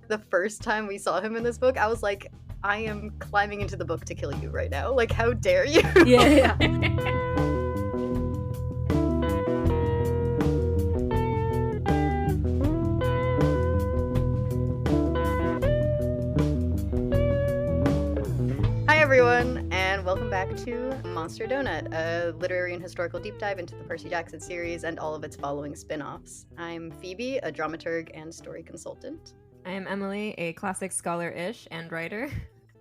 The first time we saw him in this book, I was like, I am climbing into the book to kill you right now. Like, how dare you? Yeah. Hi everyone, and welcome back to Monster Donut, a literary and historical deep dive into the Percy Jackson series and all of its following spin-offs. I'm Phoebe, a dramaturg and story consultant. I am Emily, a classic scholar-ish and writer.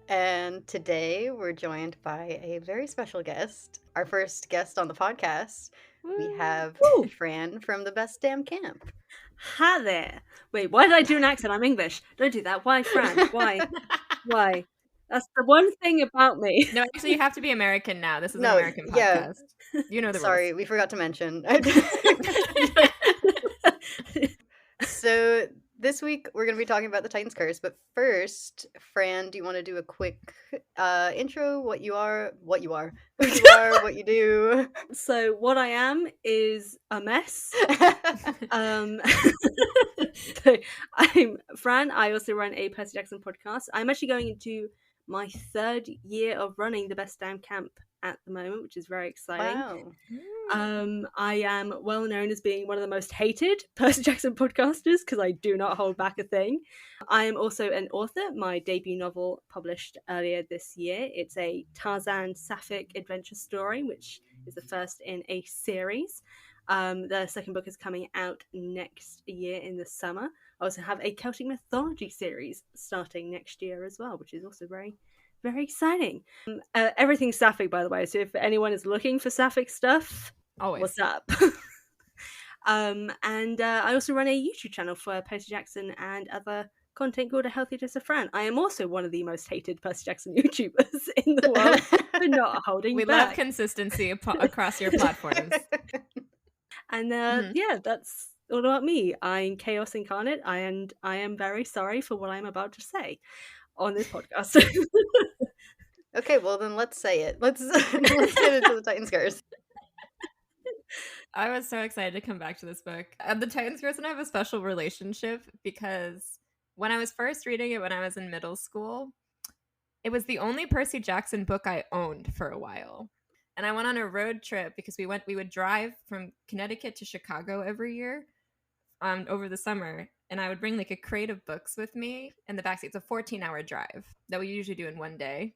And today we're joined by a very special guest, our first guest on the podcast. We have Woo. Fran from the Best Damn Camp. Hi there. Wait, why did I do an accent? I'm English. Don't do that. Why, Fran? Why? Why? That's the one thing about me. No, actually, you have to be American now. This is an American podcast. You know the Sorry, rules. we forgot to mention. So this week we're going to be talking about the Titan's Curse, but first, Fran, do you want to do a quick intro? What you are, who you are, what you do. So what I am is a mess. So I'm Fran. I also run a Percy Jackson podcast. I'm actually going into my third year of running the Best Damn Camp at the moment, which is very exciting. Wow. I am well known as being one of the most hated Percy Jackson podcasters because I do not hold back a thing. I am also an author. My debut novel published earlier this year. It's a Tarzan Sapphic adventure story, which is the first in a series. The second book is coming out next year in the summer. I also have a Celtic mythology series starting next year as well, which is also very, very exciting. Everything's Sapphic, by the way, so if anyone is looking for Sapphic stuff, Always. What's up? And I also run a YouTube channel for Percy Jackson and other content called A Healthy Dose of Fran. I am also one of the most hated Percy Jackson YouTubers in the world for not holding we back. love consistency across your platforms. And yeah, that's all about me. I'm chaos incarnate, and I am very sorry for what I'm about to say on this podcast. Okay, well then let's say it. Let's get into the Titan's Curse. I was so excited to come back to this book. The Titan's Curse and I have a special relationship because when I was first reading it when I was in middle school, it was the only Percy Jackson book I owned for a while. And I went on a road trip because we would drive from Connecticut to Chicago every year over the summer. And I would bring like a crate of books with me in the backseat. It's a 14-hour drive that we usually do in one day.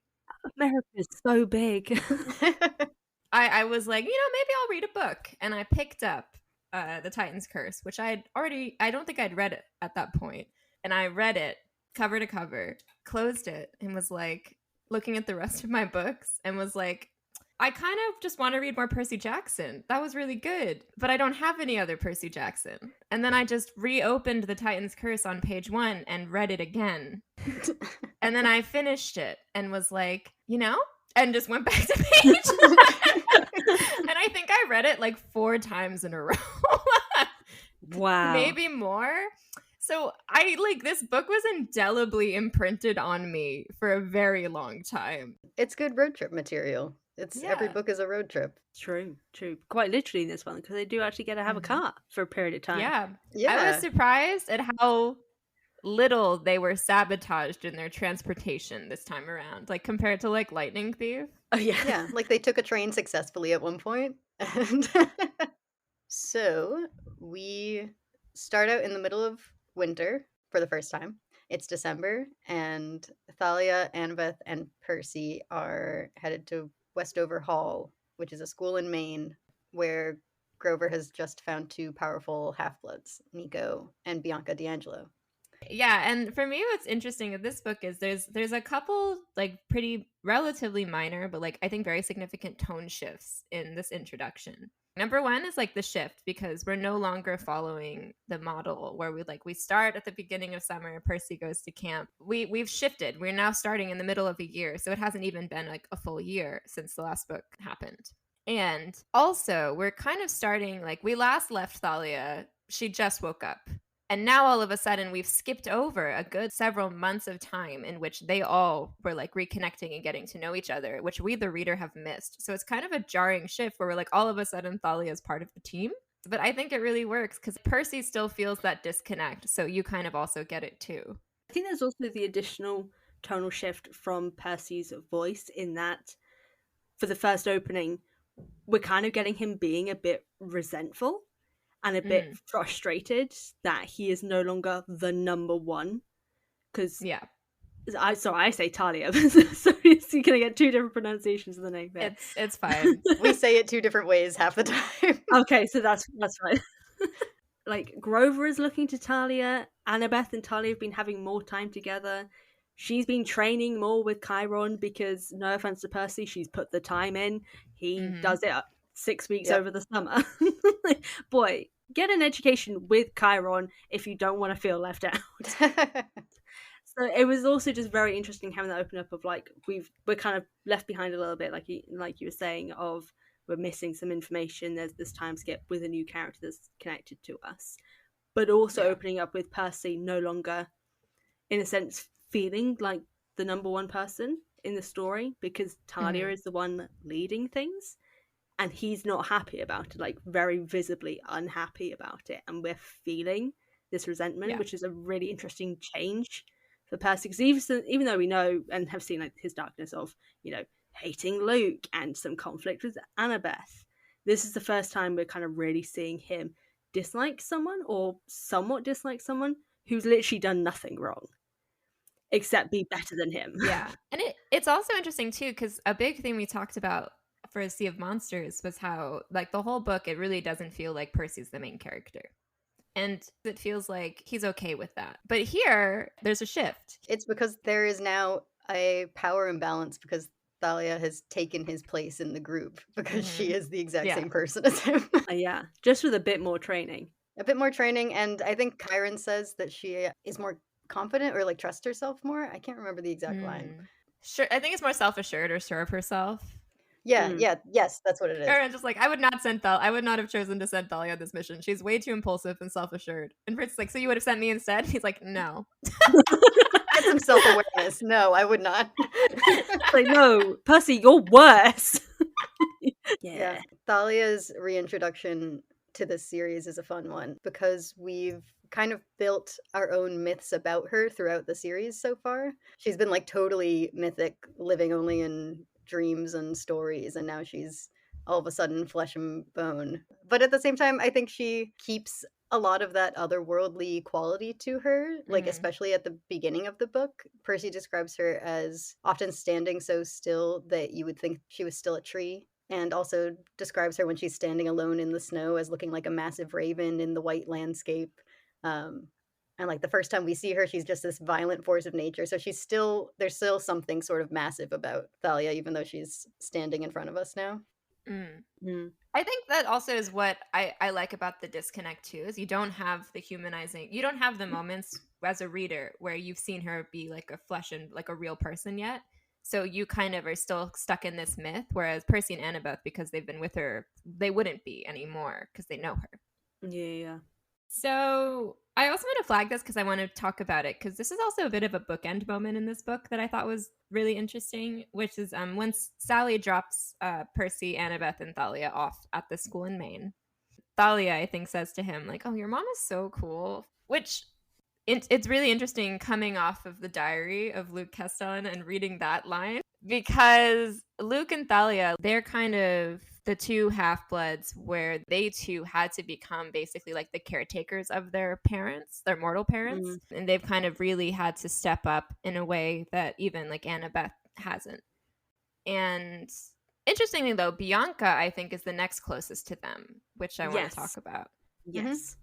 America is so big. I was like, maybe I'll read a book. And I picked up The Titan's Curse, which I don't think I'd read it at that point. And I read it cover to cover, closed it, and was like looking at the rest of my books and was like, I kind of just want to read more Percy Jackson. That was really good, but I don't have any other Percy Jackson. And then I just reopened The Titan's Curse on page 1 and read it again. And then I finished it and was like, and just went back to page 1. And I think I read it like 4 times in a row. Wow. Maybe more. So this book was indelibly imprinted on me for a very long time. It's good road trip material. Every book is a road trip. True. Quite literally in this one, because they do actually get to have a car for a period of time. Yeah. I was surprised at how little they were sabotaged in their transportation this time around, like compared to like Lightning Thief. Oh yeah. Yeah, like they took a train successfully at one point. And so we start out in the middle of winter for the first time. It's December, and Thalia, Annabeth, and Percy are headed to Westover Hall, which is a school in Maine where Grover has just found 2 powerful half-bloods, Nico and Bianca D'Angelo. Yeah, and for me what's interesting with this book is there's a couple like pretty relatively minor but like I think very significant tone shifts in this introduction. Number 1 is like the shift because we're no longer following the model where we start at the beginning of summer, Percy goes to camp. We've shifted. We're now starting in the middle of a year, so it hasn't even been like a full year since the last book happened. And also we're kind of starting like we last left Thalia, she just woke up. And now all of a sudden we've skipped over a good several months of time in which they all were like reconnecting and getting to know each other, which we, the reader, have missed. So it's kind of a jarring shift where we're like, all of a sudden Thalia is part of the team. But I think it really works because Percy still feels that disconnect. So you kind of also get it too. I think there's also the additional tonal shift from Percy's voice in that for the first opening, we're kind of getting him being a bit resentful and a bit frustrated that he is no longer the number one. Because Yeah. I say Talia, so you're gonna get two different pronunciations of the name here. It's fine. We say it two different ways half the time. Okay, so that's fine. Like, Grover is looking to Talia. Annabeth and Talia have been having more time together. She's been training more with Chiron because, no offense to Percy, she's put the time in. He does it 6 weeks over the summer. Boy, get an education with Chiron if you don't want to feel left out. So it was also just very interesting having that open up of like we're kind of left behind a little bit, like you were saying, of we're missing some information. There's this time skip with a new character that's connected to us, but also opening up with Percy no longer, in a sense, feeling like the number one person in the story because Talia is the one leading things, and he's not happy about it, like very visibly unhappy about it, and we're feeling this resentment, which is a really interesting change for Percy, because even though we know and have seen like his darkness of, you know, hating Luke and some conflict with Annabeth, this is the first time we're kind of really seeing him dislike someone or somewhat dislike someone who's literally done nothing wrong except be better than him. Yeah. And it's also interesting too, because a big thing we talked about for A Sea of Monsters was how, like, the whole book, it really doesn't feel like Percy's the main character. And it feels like he's okay with that. But here, there's a shift. It's because there is now a power imbalance because Thalia has taken his place in the group because she is the exact same person as him. Yeah, just with a bit more training. A bit more training, and I think Chiron says that she is more confident or like trusts herself more. I can't remember the exact line. Sure, I think it's more self-assured or sure of herself. Yes, that's what it is. Aaron's just like, I would not have chosen to send Thalia on this mission. She's way too impulsive and self-assured. And Percy's like, so you would have sent me instead? He's like, no. Get some self-awareness. No, I would not. Like, no, Percy, you're worse. Yeah. Thalia's reintroduction to this series is a fun one because we've kind of built our own myths about her throughout the series so far. She's been like totally mythic, living only in dreams and stories, and now she's all of a sudden flesh and bone. But at the same time, I think she keeps a lot of that otherworldly quality to her, like especially at the beginning of the book. Percy describes her as often standing so still that you would think she was still a tree, and also describes her when she's standing alone in the snow as looking like a massive raven in the white landscape. And like the first time we see her, she's just this violent force of nature. So there's still something sort of massive about Thalia, even though she's standing in front of us now. I think that also is what I like about the disconnect too, is you don't have the humanizing, you don't have the moments as a reader where you've seen her be like a flesh and like a real person yet. So you kind of are still stuck in this myth, whereas Percy and Annabeth, because they've been with her, they wouldn't be anymore because they know her. Yeah. So I also want to flag this because I want to talk about it, because this is also a bit of a bookend moment in this book that I thought was really interesting, which is once Sally drops Percy, Annabeth, and Thalia off at the school in Maine, Thalia, I think, says to him, like, oh, your mom is so cool, which it's really interesting coming off of the diary of Luke Castellan and reading that line, because Luke and Thalia, they're kind of the two half-bloods where they two had to become basically like the caretakers of their parents, their mortal parents. And they've kind of really had to step up in a way that even like Annabeth hasn't. And interestingly though, Bianca, I think, is the next closest to them, which I want to talk about. Yes.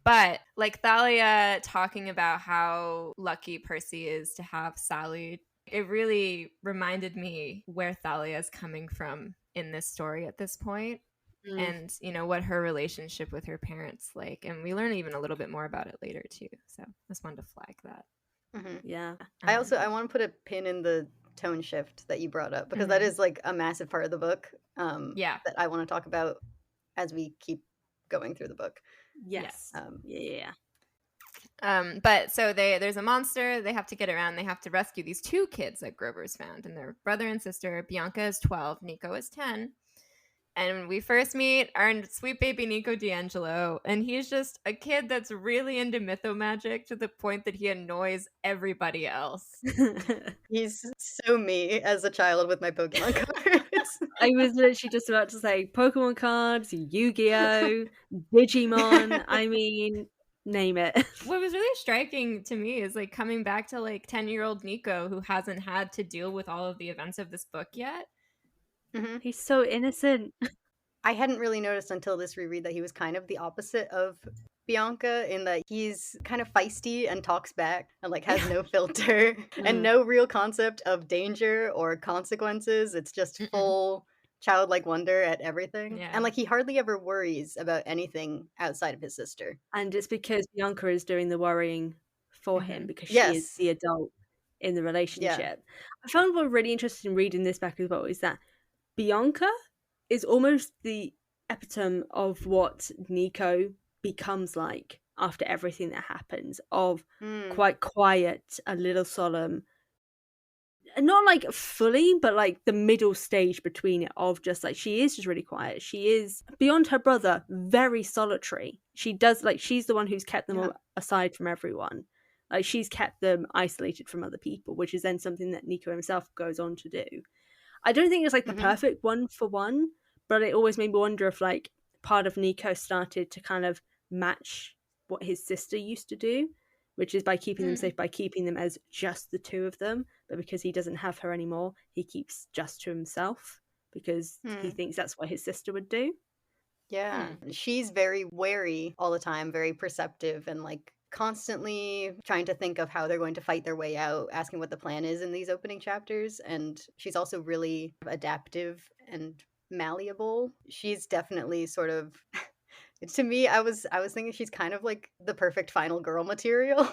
But like Thalia talking about how lucky Percy is to have Sally, it really reminded me where Thalia is coming from in this story at this point, and you know what her relationship with her parents like, and we learn even a little bit more about it later too. So I just wanted to flag that. Yeah. I want to put a pin in the tone shift that you brought up, because that is like a massive part of the book that I want to talk about as we keep going through the book. Yes. But so there's a monster, they have to get around, they have to rescue these two kids that Grover's found, and their brother and sister. Bianca is 12, Nico is 10. And we first meet our sweet baby Nico D'Angelo, and he's just a kid that's really into mythomagic to the point that he annoys everybody else. He's so me as a child with my Pokemon cards. I was literally just about to say Pokemon cards, Yu-Gi-Oh, Digimon. I mean, name it. What was really striking to me is like coming back to like 10-year-old Nico, who hasn't had to deal with all of the events of this book yet. Mm-hmm. He's so innocent. I hadn't really noticed until this reread that he was kind of the opposite of Bianca in that he's kind of feisty and talks back and like has no filter and no real concept of danger or consequences. It's just full childlike wonder at everything. Yeah. And like he hardly ever worries about anything outside of his sister. And it's because Bianca is doing the worrying for him because she is Yes. the adult in the relationship. Yeah. I found what really interesting reading this back as well is that Bianca is almost the epitome of what Nico becomes like after everything that happens, of quite quiet, a little solemn, not like fully, but like the middle stage between it, of just like she is just really quiet. She is, beyond her brother, very solitary. She does, like, she's the one who's kept them all aside from everyone. Like, she's kept them isolated from other people, which is then something that Nico himself goes on to do. I don't think it's like the perfect one for one, but it always made me wonder if like part of Nico started to kind of match what his sister used to do, which is by keeping them safe, by keeping them as just the two of them. But because he doesn't have her anymore, he keeps just to himself because he thinks that's what his sister would do. Yeah. She's very wary all the time, very perceptive, and like constantly trying to think of how they're going to fight their way out, asking what the plan is in these opening chapters. And she's also really adaptive and malleable. She's definitely sort of to me, I was thinking she's kind of like the perfect final girl material.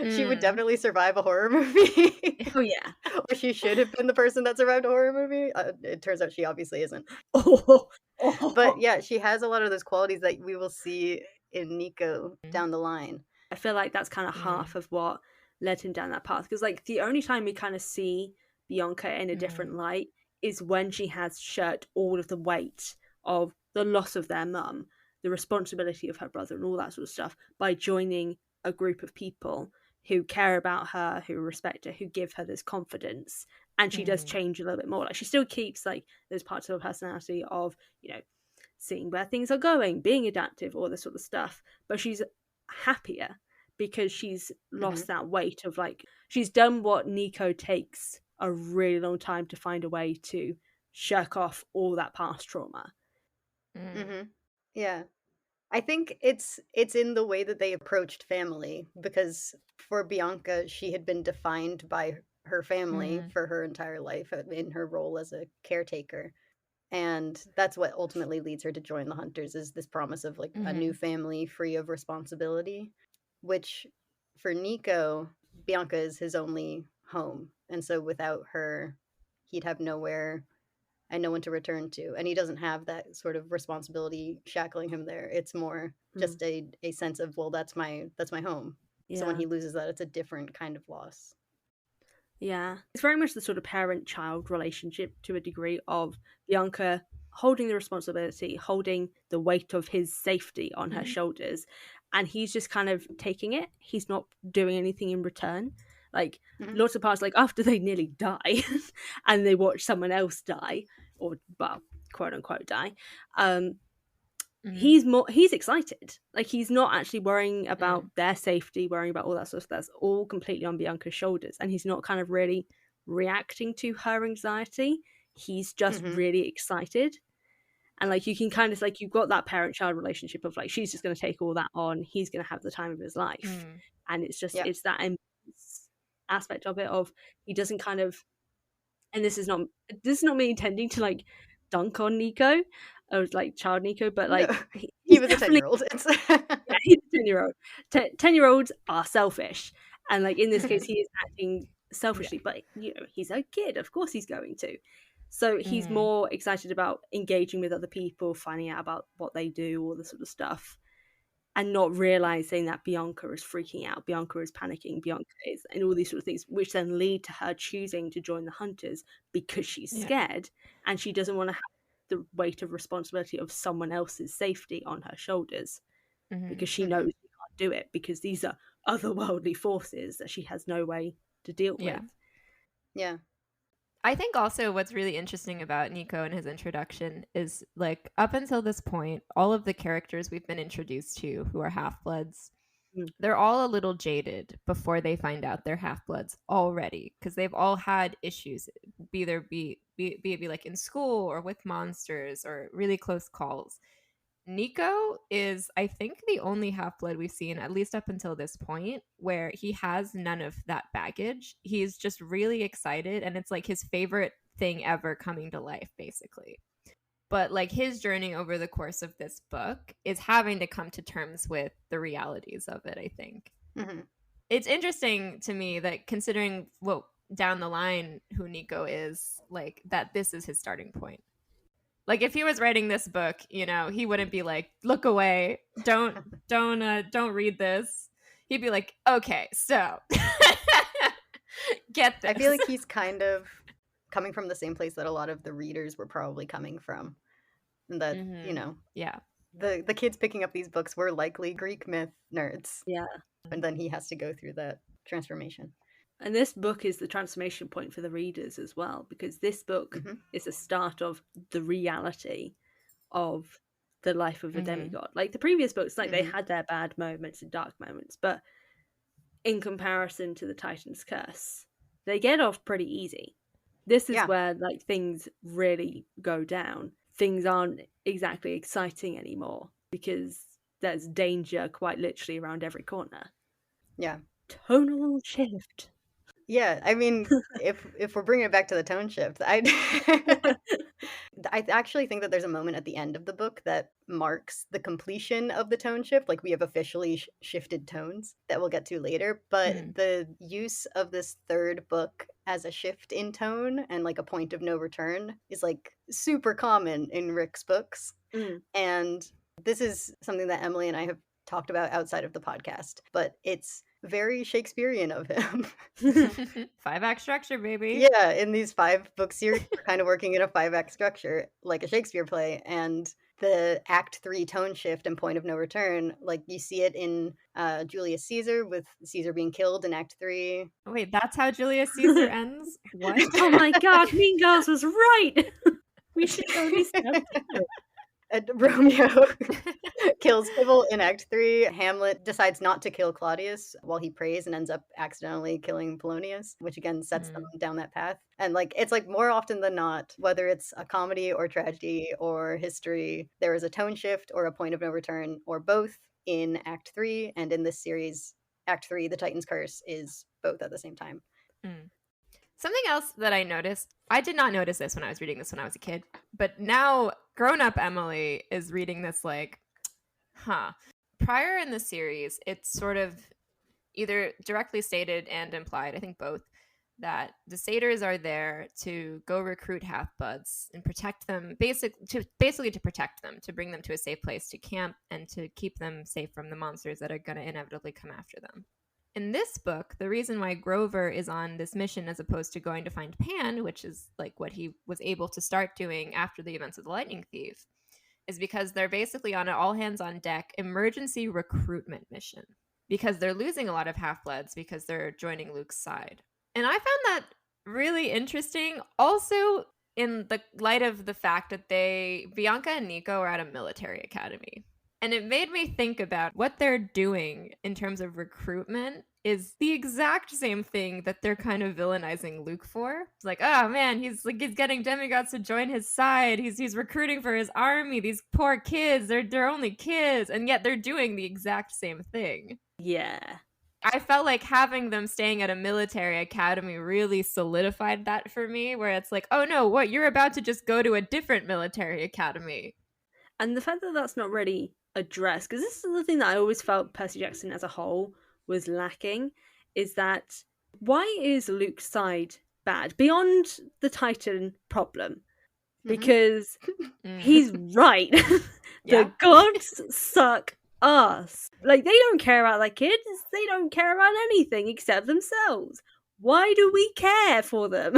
She would definitely survive a horror movie. Oh yeah. Or she should have been the person that survived a horror movie. It turns out she obviously isn't. But yeah, she has a lot of those qualities that we will see in Nico down the line. I feel like that's kind of half of what led him down that path. Because like the only time we kind of see Bianca in a different light is when she has shared all of the weight of the loss of their mum, the responsibility of her brother, and all that sort of stuff by joining a group of people who care about her, who respect her, who give her this confidence. And she does change a little bit more. Like she still keeps like those parts of her personality of, you know, seeing where things are going, being adaptive, all this sort of stuff. But she's happier because she's lost that weight of like, she's done what Nico takes a really long time to find a way to shirk off all that past trauma. Yeah. I think it's in the way that they approached family, because for Bianca, she had been defined by her family for her entire life in her role as a caretaker. And that's what ultimately leads her to join the Hunters, is this promise of like a new family free of responsibility, which for Nico, Bianca is his only home. And so without her, he'd have nowhere and no one to return to. And he doesn't have that sort of responsibility shackling him there. It's more just a sense of, well, that's my home. Yeah. So when he loses that, it's a different kind of loss. Yeah. It's very much the sort of parent-child relationship to a degree of Bianca holding the responsibility, holding the weight of his safety on her shoulders. And he's just kind of taking it. He's not doing anything in return. Like, lots of parts, like, after they nearly die and they watch someone else die, or, well, quote-unquote die, he's excited. Like, he's not actually worrying about their safety, worrying about all that sort of stuff. That's all completely on Bianca's shoulders. And he's not kind of really reacting to her anxiety. He's just really excited. And like you can kind of like, you've got that parent-child relationship of like, she's just going to take all that on, he's going to have the time of his life. And it's just it's that aspect of it of, he doesn't kind of, and this is not me intending to like dunk on Nico or like child Nico, but like he was a 10-year-old. Yeah, he's a 10-year-old. 10-year-olds are selfish, and like in this case he is acting selfishly, but you know, he's a kid, of course he's going to. So he's more excited about engaging with other people, finding out about what they do, all this sort of stuff, and not realizing that Bianca is freaking out, Bianca is panicking, Bianca is, and all these sort of things, which then lead to her choosing to join the Hunters because she's scared and she doesn't want to have the weight of responsibility of someone else's safety on her shoulders, because she Mhm. knows she can't do it because these are otherworldly forces that she has no way to deal Yeah. with. Yeah. I think also what's really interesting about Nico and his introduction is, like, up until this point, all of the characters we've been introduced to who are half-bloods, they're all a little jaded before they find out they're half-bloods already, because they've all had issues, be like in school or with monsters or really close calls. Nico is, I think, the only half-blood we've seen, at least up until this point, where he has none of that baggage. He's just really excited, and it's like his favorite thing ever coming to life, basically. But like his journey over the course of this book is having to come to terms with the realities of it, I think. Mhm. It's interesting to me that, considering what down the line who Nico is, like, that this is his starting point. Like, if he was writing this book, you know, he wouldn't be like, look away, don't read this. He'd be like, okay, so get this. I feel like he's kind of coming from the same place that a lot of the readers were probably coming from. And that, you know, yeah, the kids picking up these books were likely Greek myth nerds. Yeah. And then he has to go through that transformation. And this book is the transformation point for the readers as well, because this book is the start of the reality of the life of a demigod. Like the previous books, like they had their bad moments and dark moments, but in comparison to the Titan's Curse, they get off pretty easy. This is where like things really go down. Things aren't exactly exciting anymore because there's danger quite literally around every corner. Yeah. Tonal shift. Yeah, I mean, if we're bringing it back to the tone shift, I actually think that there's a moment at the end of the book that marks the completion of the tone shift. Like, we have officially shifted tones that we'll get to later, but the use of this third book as a shift in tone and like a point of no return is like super common in Rick's books. And this is something that Emily and I have talked about outside of the podcast, but it's very Shakespearean of him. 5-act structure, baby. Yeah, in these 5-book series, we're kind of working in a 5-act structure, like a Shakespeare play, and the Act 3 tone shift and point of no return, like you see it in Julius Caesar, with Caesar being killed in Act 3. Wait, that's how Julius Caesar ends? What? Oh my god, Mean Girls was right! We should only step Romeo kills Tybalt in Act 3. Hamlet decides not to kill Claudius while he prays and ends up accidentally killing Polonius, which again sets them down that path. And like it's like more often than not, whether it's a comedy or tragedy or history, there is a tone shift or a point of no return or both in Act 3. And in this series, Act 3, The Titan's Curse, is both at the same time. Something else that I noticed, I did not notice this when I was reading this when I was a kid, but now grown-up Emily is reading this like, Prior in the series, it's sort of either directly stated and implied, I think both, that the satyrs are there to go recruit half-bloods and protect them, basically to protect them, to bring them to a safe place to camp and to keep them safe from the monsters that are going to inevitably come after them. In this book, the reason why Grover is on this mission as opposed to going to find Pan, which is like what he was able to start doing after the events of the Lightning Thief, is because they're basically on an all-hands-on-deck emergency recruitment mission, because they're losing a lot of half-bloods because they're joining Luke's side. And I found that really interesting, also in the light of the fact that Bianca and Nico are at a military academy. And it made me think about what they're doing in terms of recruitment is the exact same thing that they're kind of villainizing Luke for. It's like, oh man, he's getting demigods to join his side. He's recruiting for his army. These poor kids, they're only kids, and yet they're doing the exact same thing. Yeah. I felt like having them staying at a military academy really solidified that for me, where it's like, oh no, what, you're about to just go to a different military academy. And the fact that that's not really addressed, because this is the thing that I always felt Percy Jackson as a whole was lacking, is that why is Luke's side bad beyond the Titan problem? Because he's right. The gods suck ass. Like, they don't care about their kids. They don't care about anything except themselves. why do we care for them?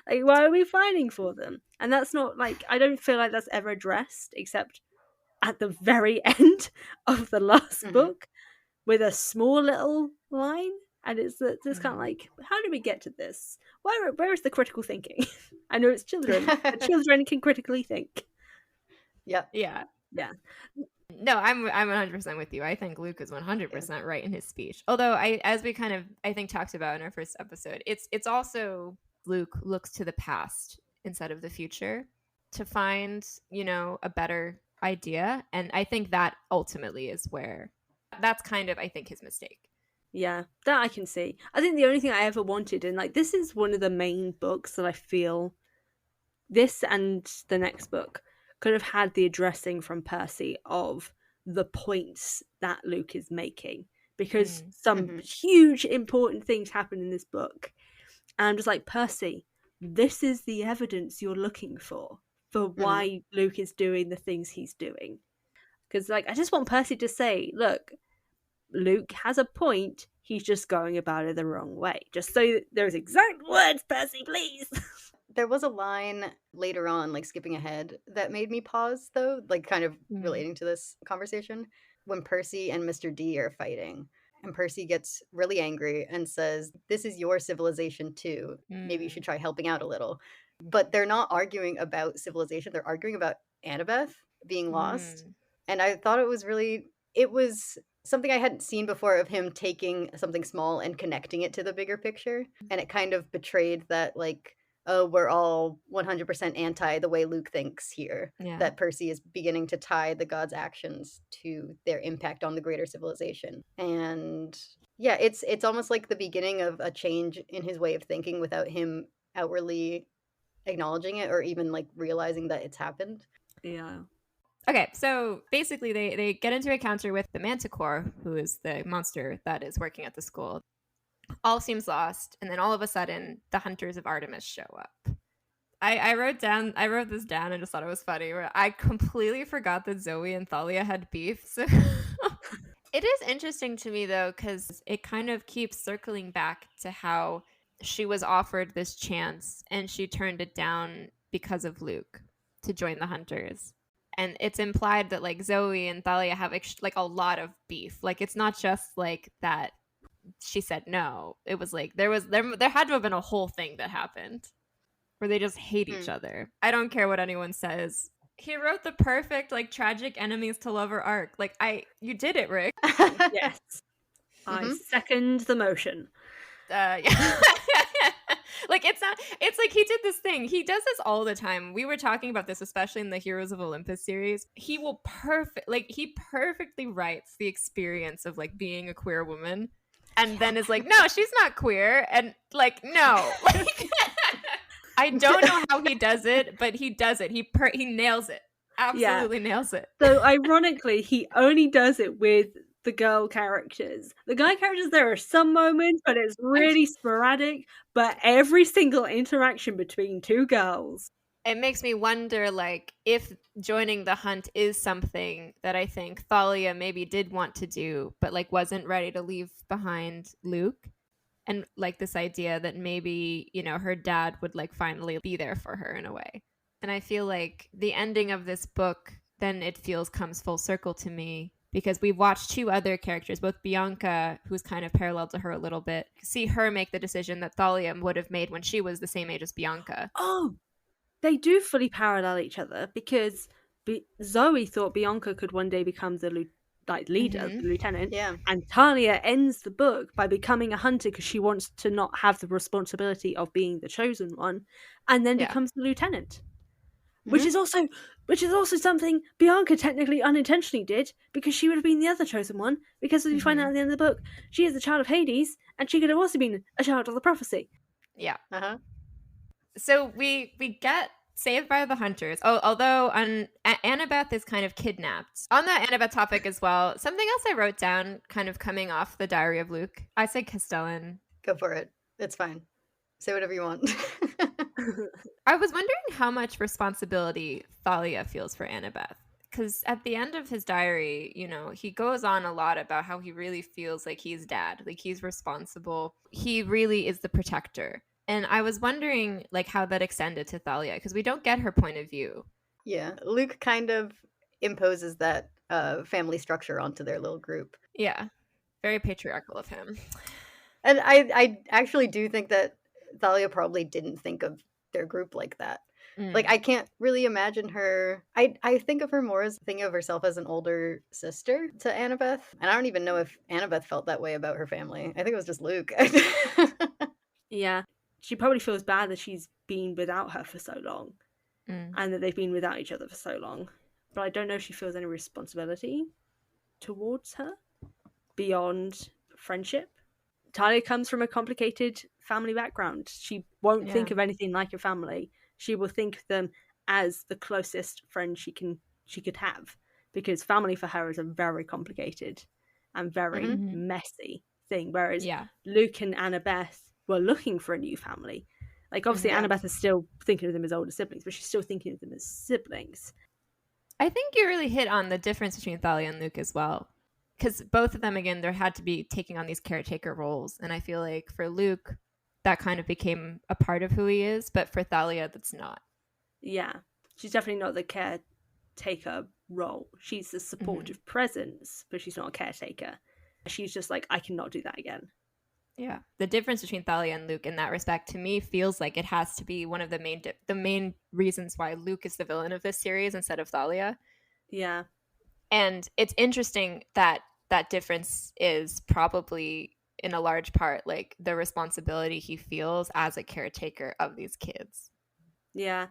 Like, why are we fighting for them? And that's not like, I don't feel like that's ever addressed except at the very end of the last book with a small little line. And it's just kind of like, how did we get to this? Where is the critical thinking? I know it's children, but children can critically think. Yep. Yeah. Yeah. No, I'm 100% with you. I think Luke is 100% right in his speech. Although as we kind of I think talked about in our first episode, it's also Luke looks to the past instead of the future to find, a better idea, and I think that ultimately is where that's kind of I think his mistake. Yeah, that I can see. I think the only thing I ever wanted, and like this is one of the main books that I feel this and the next book could have had the addressing from Percy of the points that Luke is making, because some huge important things happen in this book, and I'm just like, Percy, this is the evidence you're looking for why Luke is doing the things he's doing. Because like, I just want Percy to say, look, Luke has a point, he's just going about it the wrong way. Just so there's exact words, Percy, please. There was a line later on, like skipping ahead, that made me pause, though, like kind of relating to this conversation, when Percy and Mr. D are fighting. And Percy gets really angry and says, this is your civilization too. Maybe you should try helping out a little. But they're not arguing about civilization. They're arguing about Annabeth being lost. And I thought it was something I hadn't seen before of him taking something small and connecting it to the bigger picture. And it kind of betrayed that, like, oh, we're all 100% anti the way Luke thinks here. Yeah. That Percy is beginning to tie the gods' actions to their impact on the greater civilization. And yeah, it's almost like the beginning of a change in his way of thinking without him outwardly acknowledging it or even like realizing that it's happened. Yeah. Okay, so basically they get into a encounter with the Manticore, who is the monster that is working at the school. All seems lost, and then all of a sudden, the Hunters of Artemis show up. I wrote this down and just thought it was funny, where I completely forgot that Zoe and Thalia had beef. So it is interesting to me, though, because it kind of keeps circling back to how she was offered this chance, and she turned it down because of Luke to join the Hunters. And it's implied that, like, Zoe and Thalia have, like, a lot of beef. Like, it's not just, like, that she said no. It was like there had to have been a whole thing that happened where they just hate each other. I don't care what anyone says. He wrote the perfect, like, tragic enemies to lover arc. Like, you did it, Rick. Yes. I second the motion. Yeah. Like, it's like he did this thing. He does this all the time. We were talking about this, especially in the Heroes of Olympus series. He perfectly writes the experience of, like, being a queer woman. And then is like, no, she's not queer. And, like, no. Like, I don't know how he does it, but he does it. He nails it. Absolutely nails it. So, ironically, he only does it with the girl characters. The guy characters, there are some moments, but it's really sporadic. But every single interaction between two girls. It makes me wonder, like, if joining the hunt is something that I think Thalia maybe did want to do, but, like, wasn't ready to leave behind Luke. And, like, this idea that maybe, her dad would, like, finally be there for her in a way. And I feel like the ending of this book, then it comes full circle to me, because we've watched two other characters, both Bianca, who's kind of parallel to her a little bit, see her make the decision that Thalia would have made when she was the same age as Bianca. Oh, they do fully parallel each other, because Zoe thought Bianca could one day become the leader, the lieutenant. Yeah. And Thalia ends the book by becoming a hunter because she wants to not have the responsibility of being the chosen one, and then becomes the lieutenant. Which is also something Bianca technically unintentionally did, because she would have been the other chosen one, because as we find out at the end of the book, she is the child of Hades, and she could have also been a child of the prophecy. Yeah. So we get saved by the Hunters. Although Annabeth is kind of kidnapped. On the Annabeth topic as well, something else I wrote down, kind of coming off the Diary of Luke. I said Castellan. Go for it. It's fine. Say whatever you want. I was wondering how much responsibility Thalia feels for Annabeth. because at the end of his diary, you know, he goes on a lot about how he really feels like he's dad, like he's responsible. He really is the protector. And I was wondering, like, how that extended to Thalia, because we don't get her point of view. Yeah, Luke kind of imposes that family structure onto their little group. Yeah, very patriarchal of him. And I actually do think that Thalia probably didn't think of their group like that. Like, I can't really imagine her. I think of her more as thinking of herself as an older sister to Annabeth. And I don't even know if Annabeth felt that way about her family. I think it was just Luke. Yeah. She probably feels bad that she's been without her for so long and that they've been without each other for so long. But I don't know if she feels any responsibility towards her beyond friendship. Talia comes from a complicated family background. She won't think of anything like a family. She will think of them as the closest friend she could have, because family for her is a very complicated and very messy thing. Whereas Luke and Annabeth were looking for a new family. Like, obviously, Annabeth is still thinking of them as older siblings, but she's still thinking of them as siblings. I think you really hit on the difference between Thalia and Luke as well. Because both of them, again, there had to be taking on these caretaker roles. And I feel like for Luke, that kind of became a part of who he is. But for Thalia, that's not. Yeah. She's definitely not the caretaker role. She's the supportive presence, but she's not a caretaker. She's just like, I cannot do that again. Yeah. The difference between Thalia and Luke in that respect, to me, feels like it has to be one of the main reasons why Luke is the villain of this series instead of Thalia. Yeah. And it's interesting that that difference is probably in a large part like the responsibility he feels as a caretaker of these kids. Yeah.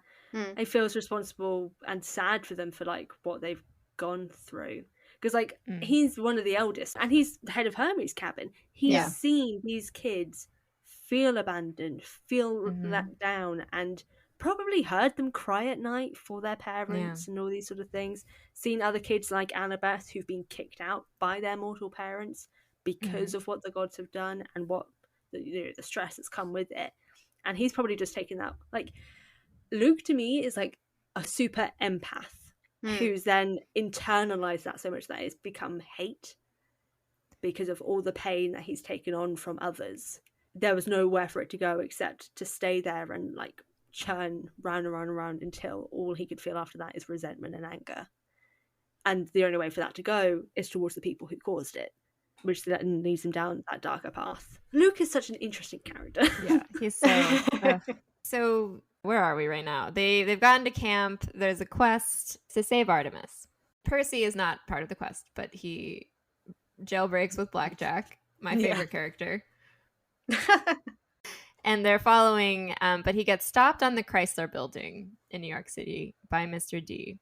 He feels responsible and sad for them for like what they've gone through. Because like he's one of the eldest and he's the head of Hermes' cabin. He's seen these kids feel abandoned, feel let down, and probably heard them cry at night for their parents and all these sort of things. Seen other kids like Annabeth who've been kicked out by their mortal parents because of what the gods have done and what the stress that's come with it. And he's probably just taken that. Like, Luke to me is like a super empath who's then internalized that so much that it's become hate because of all the pain that he's taken on from others. There was nowhere for it to go except to stay there and like churn round and round and round until all he could feel after that is resentment and anger. And the only way for that to go is towards the people who caused it, which then leads him down that darker path. Luke is such an interesting character. Yeah, he's so... So where are we right now? They've gotten to camp. There's a quest to save Artemis. Percy is not part of the quest, but he jailbreaks with Blackjack, my favorite character. And they're following, but he gets stopped on the Chrysler Building in New York City by Mr. D.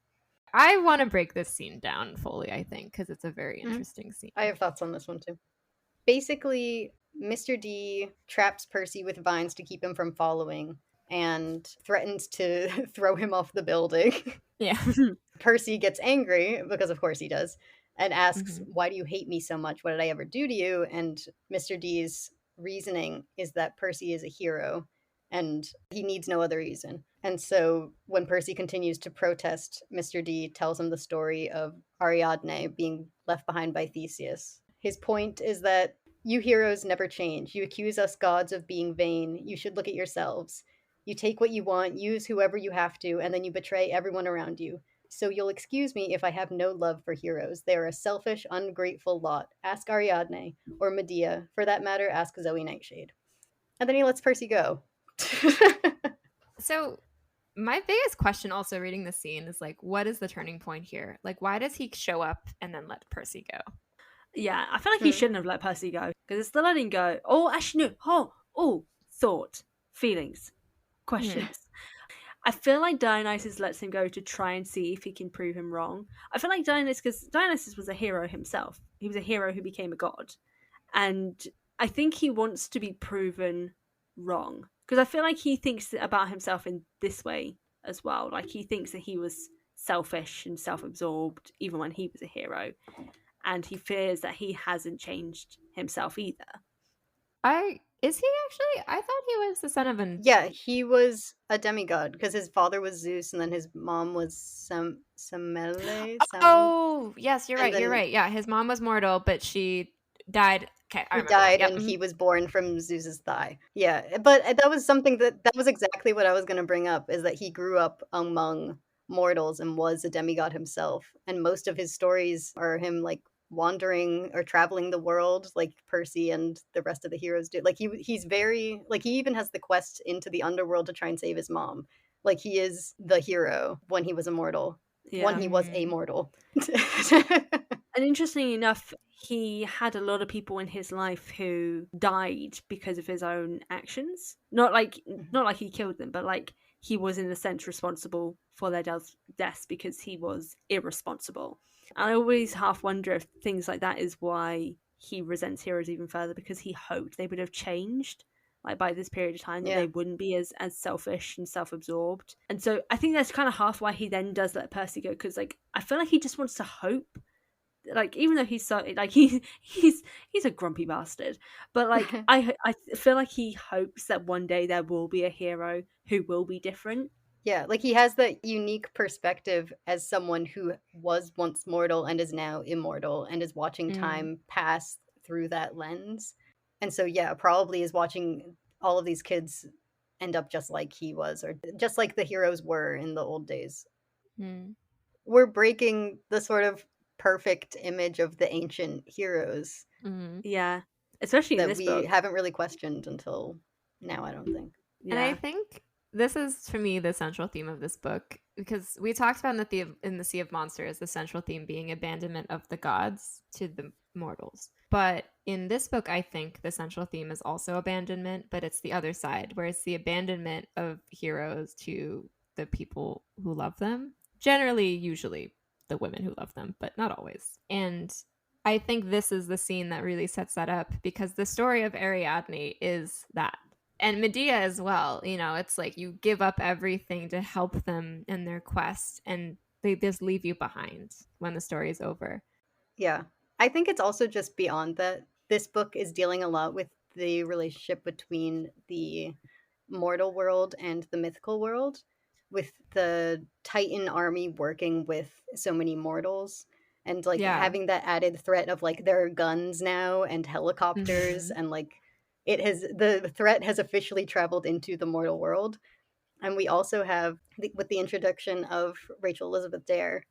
I want to break this scene down fully, I think, because it's a very interesting scene. I have thoughts on this one too. Basically, Mr. D traps Percy with vines to keep him from following and threatens to throw him off the building. Yeah. Percy gets angry, because of course he does, and asks, why do you hate me so much? What did I ever do to you? And Mr. D's reasoning is that Percy is a hero and he needs no other reason. And so when Percy continues to protest, Mr. D tells him the story of Ariadne being left behind by Theseus. His point is that you heroes never change. You accuse us gods of being vain. You should look at yourselves. You take what you want, use whoever you have to, and then you betray everyone around you. So you'll excuse me if I have no love for heroes. They are a selfish, ungrateful lot. Ask Ariadne, or Medea. For that matter, ask Zoe Nightshade. And then he lets Percy go. So my biggest question also reading the scene is like, what is the turning point here? Like, why does he show up and then let Percy go? Yeah, I feel like he shouldn't have let Percy go, because it's the letting go. Oh, actually, no. Thought, feelings, questions. I feel like Dionysus lets him go to try and see if he can prove him wrong. I feel like Dionysus was a hero himself. He was a hero who became a god. And I think he wants to be proven wrong. Because I feel like he thinks about himself in this way as well. Like, he thinks that he was selfish and self-absorbed even when he was a hero. And he fears that he hasn't changed himself either. I Is he actually? I thought he was the son of an. Yeah, he was a demigod because his father was Zeus and then his mom was Oh, yes, you're and right. You're then right. Yeah, his mom was mortal, but she died. Okay, I he remember now. died Yep. and he was born from Zeus's thigh. Yeah, but that was something that was exactly what I was going to bring up, is that he grew up among mortals and was a demigod himself. And most of his stories are him like wandering or traveling the world like Percy and the rest of the heroes do. Like he's very like he even has the quest into the underworld to try and save his mom. Like he is the hero when he was immortal. When Yeah. he was Mhm. a mortal. And interestingly enough, he had a lot of people in his life who died because of his own actions. Not like he killed them, but like he was in a sense responsible for their deaths because he was irresponsible. And I always half wonder if things like that is why he resents heroes even further, because he hoped they would have changed like by this period of time, that Yeah. they wouldn't be as selfish and self-absorbed. And so I think that's kind of half why he then does let Percy go, because like I feel like he just wants to hope, like even though he's so like he's a grumpy bastard, but like I feel like he hopes that one day there will be a hero who will be different. Yeah, like he has that unique perspective as someone who was once mortal and is now immortal and is watching Mm. time pass through that lens. And so, yeah, probably is watching all of these kids end up just like he was, or just like the heroes were in the old days. Mm. We're breaking the sort of perfect image of the ancient heroes Mm. Yeah, especially in that this we book. haven't really questioned until now, I don't think. And I Yeah, think this is, for me, the central theme of this book, because we talked about in the Sea of Monsters, the central theme being abandonment of the gods to the mortals. But in this book, I think the central theme is also abandonment, but it's the other side, where it's the abandonment of heroes to the people who love them. Generally, usually the women who love them, but not always. And I think this is the scene that really sets that up, because the story of Ariadne is that, and Medea as well. You know, it's like you give up everything to help them in their quest, and they just leave you behind when the story is over. Yeah. I think it's also just beyond that. This book is dealing a lot with the relationship between the mortal world and the mythical world, with the Titan army working with so many mortals and like Yeah. having that added threat of like there are guns now and helicopters Mm-hmm. and like the threat has officially traveled into the mortal world. And we also have with the introduction of Rachel Elizabeth Dare,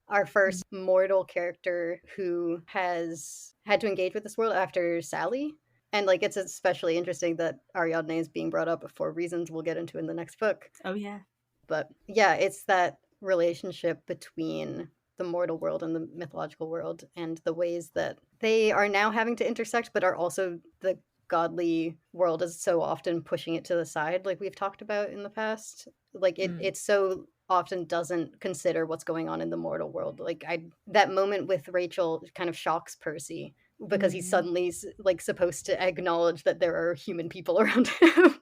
our first mortal character who has had to engage with this world after Sally. And like it's especially interesting that Ariadne is being brought up for reasons we'll get into in the next book. oh yeah. But yeah, it's that relationship between the mortal world and the mythological world and the ways that they are now having to intersect, but are also the godly world is so often pushing it to the side, like we've talked about in the past. Like it so often doesn't consider what's going on in the mortal world. Like I that moment with Rachel kind of shocks Percy because he's Mm-hmm. suddenly like supposed to acknowledge that there are human people around him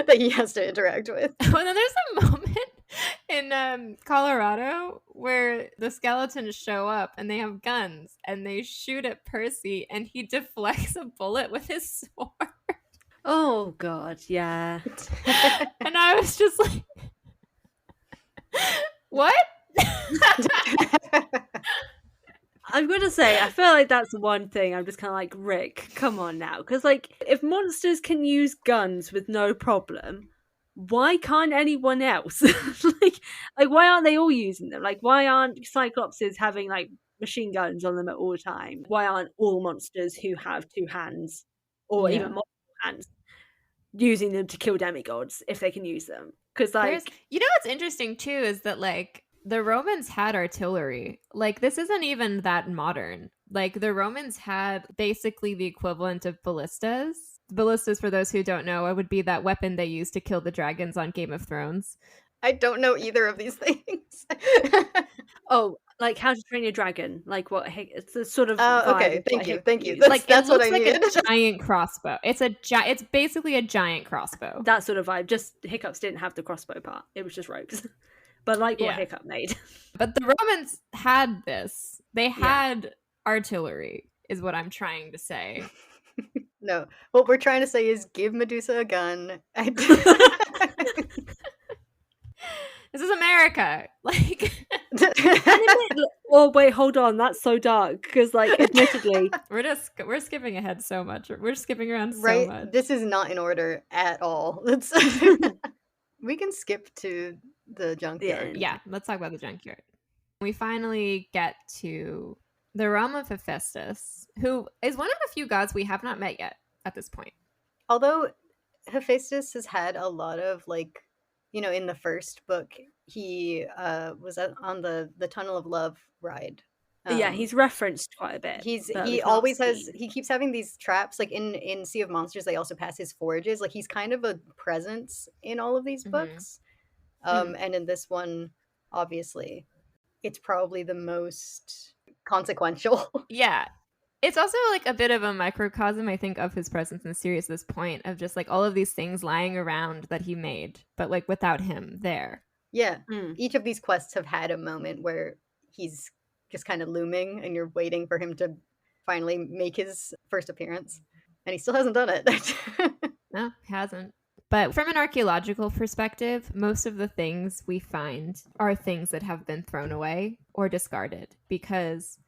that he has to interact with. Well, then there's a moment in Colorado where the skeletons show up and they have guns and they shoot at Percy and he deflects a bullet with his sword. Oh god, yeah. And I was just like, what? I'm gonna say, I feel like that's one thing I'm just kind of like, Rick, come on now. Because, like, if monsters can use guns with no problem, why can't anyone else? like, why aren't they all using them? Like, why aren't Cyclopses having, like, machine guns on them at all time? Why aren't all monsters who have two hands, or even Yeah. multiple hands, using them to kill demigods if they can use them? Because, There's, like, you know, what's interesting too is that like the Romans had artillery. Like this isn't even that modern. Like the Romans had basically the equivalent of ballistas. Ballistas, for those who don't know, it would be that weapon they used to kill the dragons on Game of Thrones. I don't know either of these things. oh, like How to Train Your Dragon, like what it's the sort of Oh, vibe okay. of what Thank you. Hiccup Thank you. used. That's Like it that's what I looks like needed. a giant crossbow. It's basically a giant crossbow. That sort of vibe. Just Hiccups didn't have the crossbow part. It was just ropes. But like what Yeah. Hiccup made. But the Romans had this. They Yeah. had artillery, is what I'm trying to say. No. What we're trying to say is give Medusa a gun. This is America. Like, Oh wait, hold on, that's so dark because, like, admittedly, we're skipping ahead so much. We're skipping around so right? much. This is not in order at all. We can skip to the junkyard. Yeah, let's talk about the junkyard. We finally get to the realm of Hephaestus, who is one of the few gods we have not met yet at this point. Although Hephaestus has had a lot of, like, in the first book, he was on the Tunnel of Love ride. yeah, he's referenced quite a bit. He always has. He keeps having these traps. Like in Sea of Monsters, they also pass his forages. Like, he's kind of a presence in all of these books. And in this one, obviously, it's probably the most consequential. Yeah. It's also like a bit of a microcosm, I think, of his presence in the series at this point, of just like all of these things lying around that he made, but like without him there. Yeah. Each of these quests have had a moment where he's just kind of looming and you're waiting for him to finally make his first appearance. And he still hasn't done it. No, he hasn't. But from an archaeological perspective, most of the things we find are things that have been thrown away or discarded, because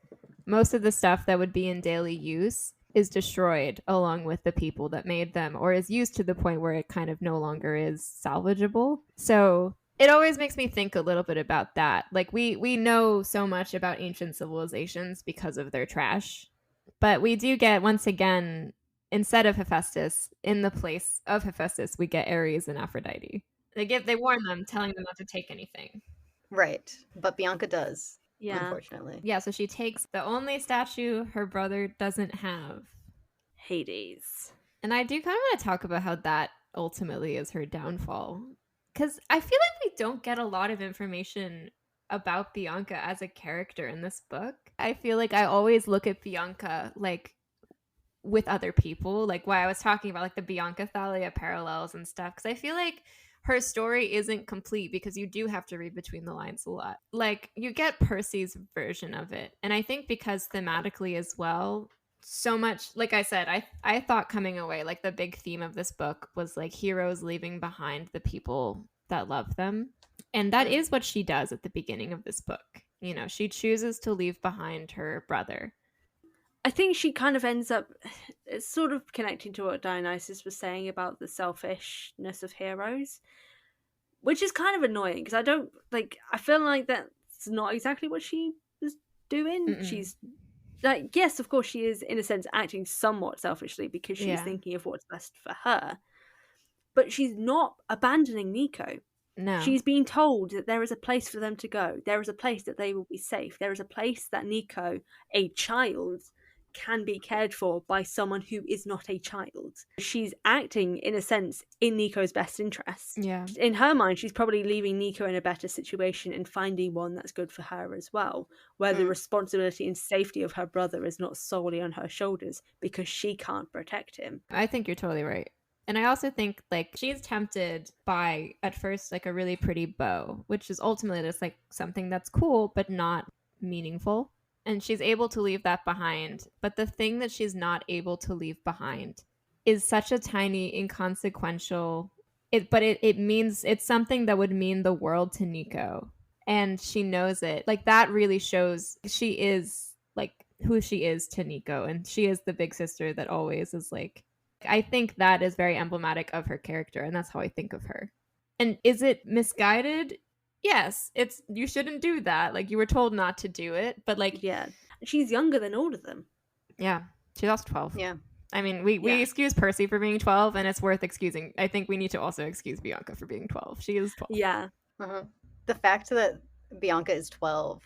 most of the stuff that would be in daily use is destroyed along with the people that made them, or is used to the point where it kind of no longer is salvageable. So it always makes me think a little bit about that. Like, we know so much about ancient civilizations because of their trash, but we do get, once again, instead of Hephaestus, in the place of Hephaestus, we get Ares and Aphrodite. They warn them, telling them not to take anything. Right. But Bianca does. Yeah. Unfortunately. Yeah, so she takes the only statue her brother doesn't have. Hades. And I do kind of want to talk about how that ultimately is her downfall. Because I feel like we don't get a lot of information about Bianca as a character in this book. I feel like I always look at Bianca like with other people, like why I was talking about like the Bianca Thalia parallels and stuff, because I feel like her story isn't complete because you do have to read between the lines a lot. Like, you get Percy's version of it, and I think because thematically as well, so much, like I said, I thought coming away, like the big theme of this book was like heroes leaving behind the people that love them, and that is what she does at the beginning of this book. You know, she chooses to leave behind her brother. I think she kind of ends up, it's sort of connecting to what Dionysus was saying about the selfishness of heroes, which is kind of annoying because I feel like that's not exactly what she was doing. Mm-mm. She's like, yes, of course she is in a sense acting somewhat selfishly because she's thinking of what's best for her, but she's not abandoning Nico. No. She's being told that there is a place for them to go. There is a place that they will be safe. There is a place that Nico, a child, can be cared for by someone who is not a child. She's acting, in a sense, in Nico's best interest. Yeah. In her mind, she's probably leaving Nico in a better situation and finding one that's good for her as well, where the responsibility and safety of her brother is not solely on her shoulders because she can't protect him. I think you're totally right. And I also think, like, she's tempted by, at first, like, a really pretty bow, which is ultimately just, like, something that's cool, but not meaningful. And she's able to leave that behind. But the thing that she's not able to leave behind is such a tiny, inconsequential... It means... It's something that would mean the world to Nico. And she knows it. Like, that really shows she is, like, who she is to Nico. And she is the big sister that always is, like... I think that is very emblematic of her character, and that's how I think of her. And is it misguided? Yes, it's, you shouldn't do that. Like, you were told not to do it, but like, yeah, she's younger than all of them. Yeah, she's also 12. Yeah. I mean, we excuse Percy for being 12, and it's worth excusing. I think we need to also excuse Bianca for being 12. She is 12. Yeah. Uh-huh. The fact that Bianca is 12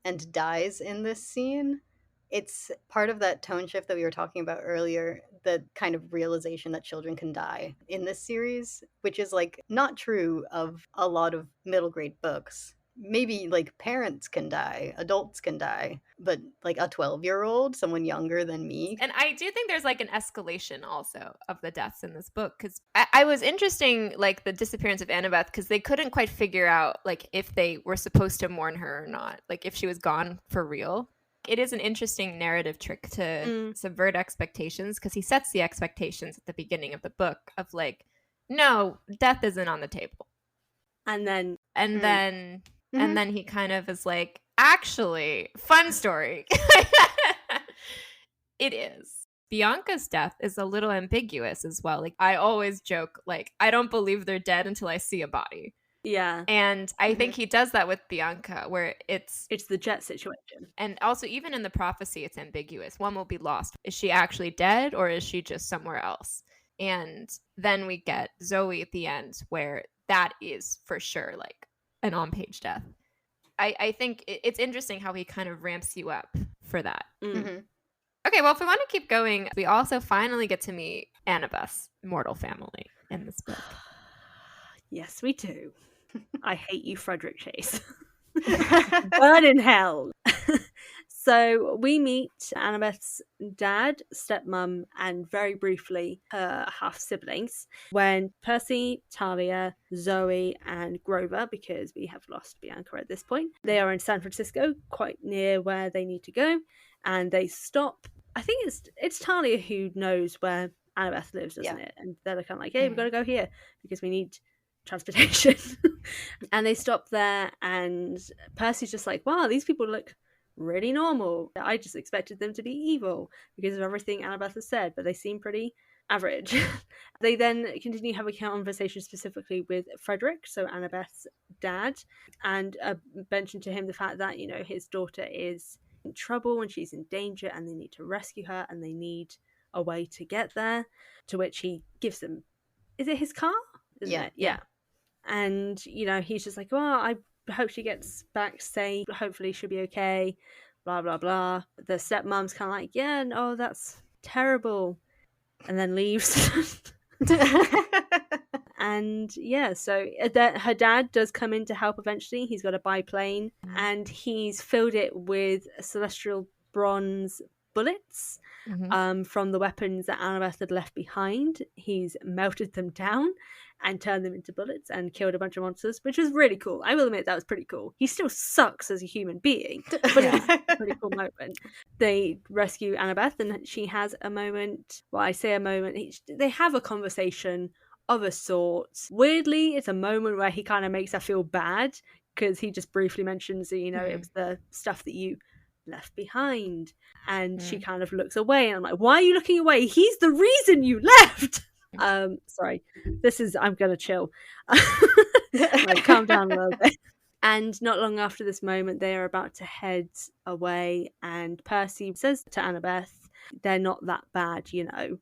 and dies in this scene, it's part of that tone shift that we were talking about earlier, the kind of realization that children can die in this series, which is like not true of a lot of middle grade books. Maybe like parents can die, adults can die, but like a 12-year-old, someone younger than me. And I do think there's like an escalation also of the deaths in this book, because I was interesting, like the disappearance of Annabeth, because they couldn't quite figure out like if they were supposed to mourn her or not, like if she was gone for real. It is an interesting narrative trick to subvert expectations, because he sets the expectations at the beginning of the book of like, no, death isn't on the table. And then he kind of is like, actually, fun story. It is. Bianca's death is a little ambiguous as well. Like, I always joke, like, I don't believe they're dead until I see a body. Yeah. And I think he does that with Bianca, where it's the jet situation. And also, even in the prophecy, it's ambiguous. One will be lost. Is she actually dead, or is she just somewhere else? And then we get Zoe at the end, where that is for sure like an on-page death. I think it's interesting how he kind of ramps you up for that. Mm-hmm. Okay, well, if we want to keep going, we also finally get to meet Annabeth's mortal family in this book. Yes, we do. I hate you, Frederick Chase. Burn in hell. So we meet Annabeth's dad, stepmom, and very briefly her half-siblings when Percy, Talia, Zoe, and Grover, because we have lost Bianca at this point, they are in San Francisco, quite near where they need to go, and they stop. I think it's Talia who knows where Annabeth lives, doesn't it? And they're kind of like, hey, we've got to go here because we need transportation. And they stop there, and Percy's just like, wow, these people look really normal. I just expected them to be evil because of everything Annabeth has said, but they seem pretty average. They then continue having a conversation specifically with Frederick, so Annabeth's dad, and mention to him the fact that, you know, his daughter is in trouble and she's in danger and they need to rescue her and they need a way to get there, to which he gives them, is it his car? Isn't it? Yeah. And, you know, he's just like, well, I hope she gets back safe. Hopefully she'll be okay. Blah, blah, blah. The stepmom's kind of like, yeah, no, that's terrible. And then leaves. And yeah, so her dad does come in to help eventually. He's got a biplane and he's filled it with celestial bronze bullets from the weapons that Annabeth had left behind. He's melted them down and turned them into bullets and killed a bunch of monsters, which was really cool. I will admit that was pretty cool. He still sucks as a human being, but it was a pretty cool moment. They rescue Annabeth and she has a moment, well, I say a moment, they have a conversation of a sort. Weirdly, it's a moment where he kind of makes her feel bad because he just briefly mentions that, you know, it was the stuff that you left behind. And she kind of looks away and I'm like, why are you looking away? He's the reason you left. Sorry, I'm gonna chill. Like, calm down a little bit. And not long after this moment, they are about to head away, and Percy says to Annabeth, they're not that bad, you know.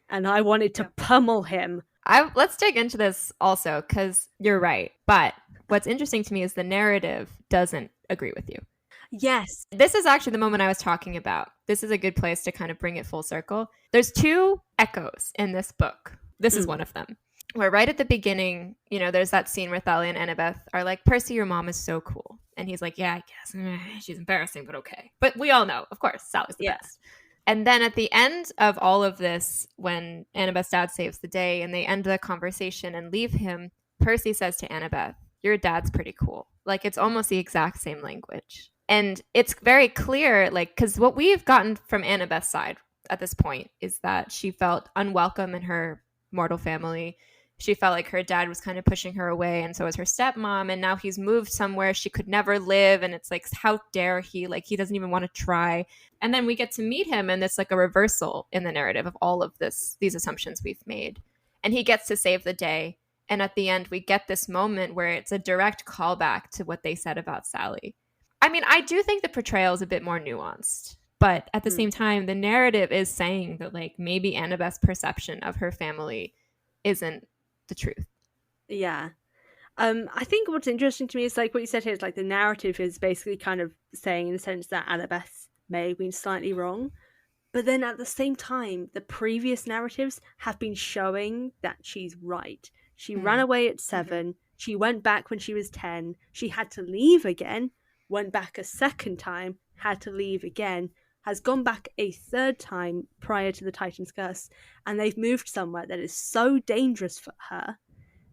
And I wanted to pummel him. Let's dig into this also, because you're right. But what's interesting to me is the narrative doesn't agree with you. Yes. This is actually the moment I was talking about. This is a good place to kind of bring it full circle. There's two echoes in this book. This is one of them. Where right at the beginning, you know, there's that scene where Thalia and Annabeth are like, Percy, your mom is so cool. And he's like, yeah, I guess. She's embarrassing, but okay. But we all know, of course, Sally's the best. And then at the end of all of this, when Annabeth's dad saves the day and they end the conversation and leave him, Percy says to Annabeth, your dad's pretty cool. Like, it's almost the exact same language. And it's very clear, like, because what we've gotten from Annabeth's side at this point is that she felt unwelcome in her mortal family. She felt like her dad was kind of pushing her away, and so was her stepmom. And now he's moved somewhere she could never live. And it's like, how dare he? Like, he doesn't even want to try. And then we get to meet him, and it's like a reversal in the narrative of all of these assumptions we've made. And he gets to save the day. And at the end, we get this moment where it's a direct callback to what they said about Sally. I mean, I do think the portrayal is a bit more nuanced, but at the same time, the narrative is saying that, like, maybe Annabeth's perception of her family isn't the truth. Yeah. I think what's interesting to me is, like, what you said here is, like, the narrative is basically kind of saying in the sense that Annabeth may have been slightly wrong, but then at the same time, the previous narratives have been showing that she's right. She ran away at 7. She went back when she was 10. She had to leave again. Went back a second time, had to leave again, has gone back a third time prior to the Titan's Curse, and they've moved somewhere that is so dangerous for her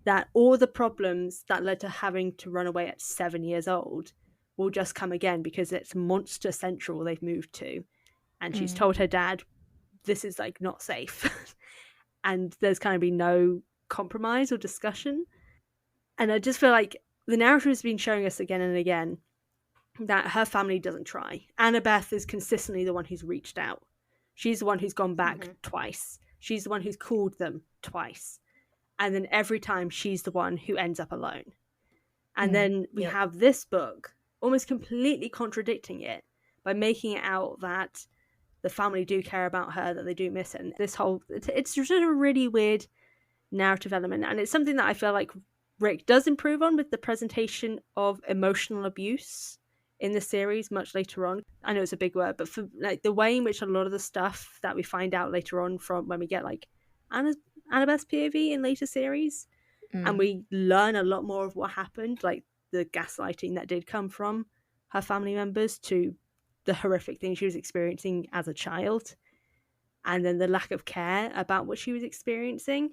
that all the problems that led to having to run away at 7 years old will just come again because it's Monster Central they've moved to. And she's told her dad, this is like not safe. And there's kind of been no compromise or discussion. And I just feel like the narrator has been showing us again and again that her family doesn't try. Annabeth is consistently the one who's reached out. She's the one who's gone back twice. She's the one who's called them twice. And then every time she's the one who ends up alone. And then we have this book almost completely contradicting it by making it out that the family do care about her, that they do miss her. And this whole, it's just a really weird narrative element. And it's something that I feel like Rick does improve on with the presentation of emotional abuse in the series much later on. I know it's a big word, but for like the way in which a lot of the stuff that we find out later on from when we get like Annabeth's POV in later series, and we learn a lot more of what happened, like the gaslighting that did come from her family members to the horrific things she was experiencing as a child, and then the lack of care about what she was experiencing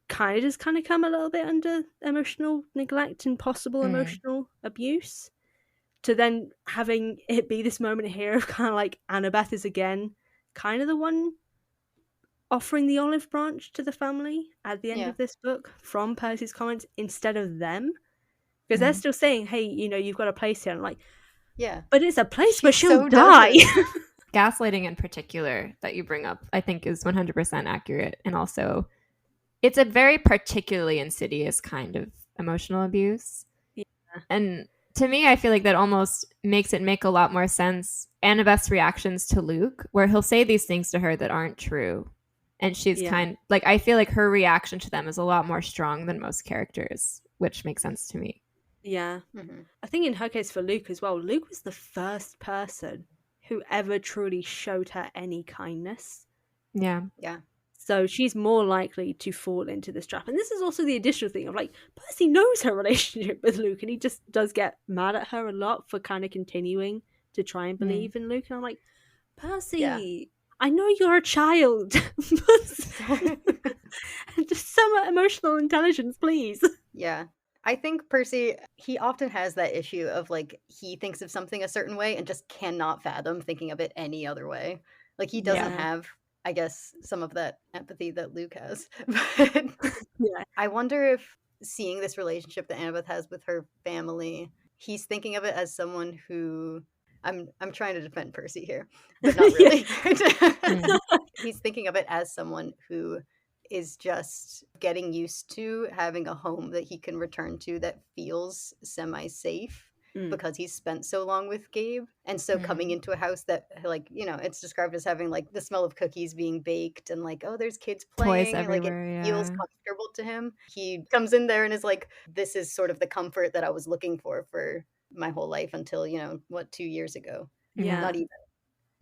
kind of come a little bit under emotional neglect and possible emotional abuse, to then having it be this moment here of kind of like Annabeth is again kind of the one offering the olive branch to the family at the end of this book from Percy's comments instead of them, because they're still saying, hey, you know, you've got a place here. And like, but it's a place where she'll die. Gaslighting in particular that you bring up, I think, is 100% accurate. And also, it's a very particularly insidious kind of emotional abuse. And to me, I feel like that almost makes it make a lot more sense. Annabeth's reactions to Luke, where he'll say these things to her that aren't true. And she's I feel like her reaction to them is a lot more strong than most characters, which makes sense to me. Yeah. I think in her case for Luke as well, Luke was the first person who ever truly showed her any kindness. Yeah. So she's more likely to fall into this trap. And this is also the additional thing of like, Percy knows her relationship with Luke, and he just does get mad at her a lot for kind of continuing to try and believe in Luke. And I'm like, Percy, I know you're a child, but just some emotional intelligence, please. Yeah. I think Percy, he often has that issue of like, he thinks of something a certain way and just cannot fathom thinking of it any other way. Like, he doesn't have, I guess, some of that empathy that Luke has. But I wonder if seeing this relationship that Annabeth has with her family, he's thinking of it as someone who, I'm trying to defend Percy here, but not really. He's thinking of it as someone who is just getting used to having a home that he can return to that feels semi-safe because he's spent so long with Gabe. And so coming into a house that, like, you know, it's described as having like the smell of cookies being baked and like, oh, there's kids playing. Toys and, like, everywhere, it feels comfortable to him. He comes in there and is like, this is sort of the comfort that I was looking for my whole life until, 2 years ago. Not even.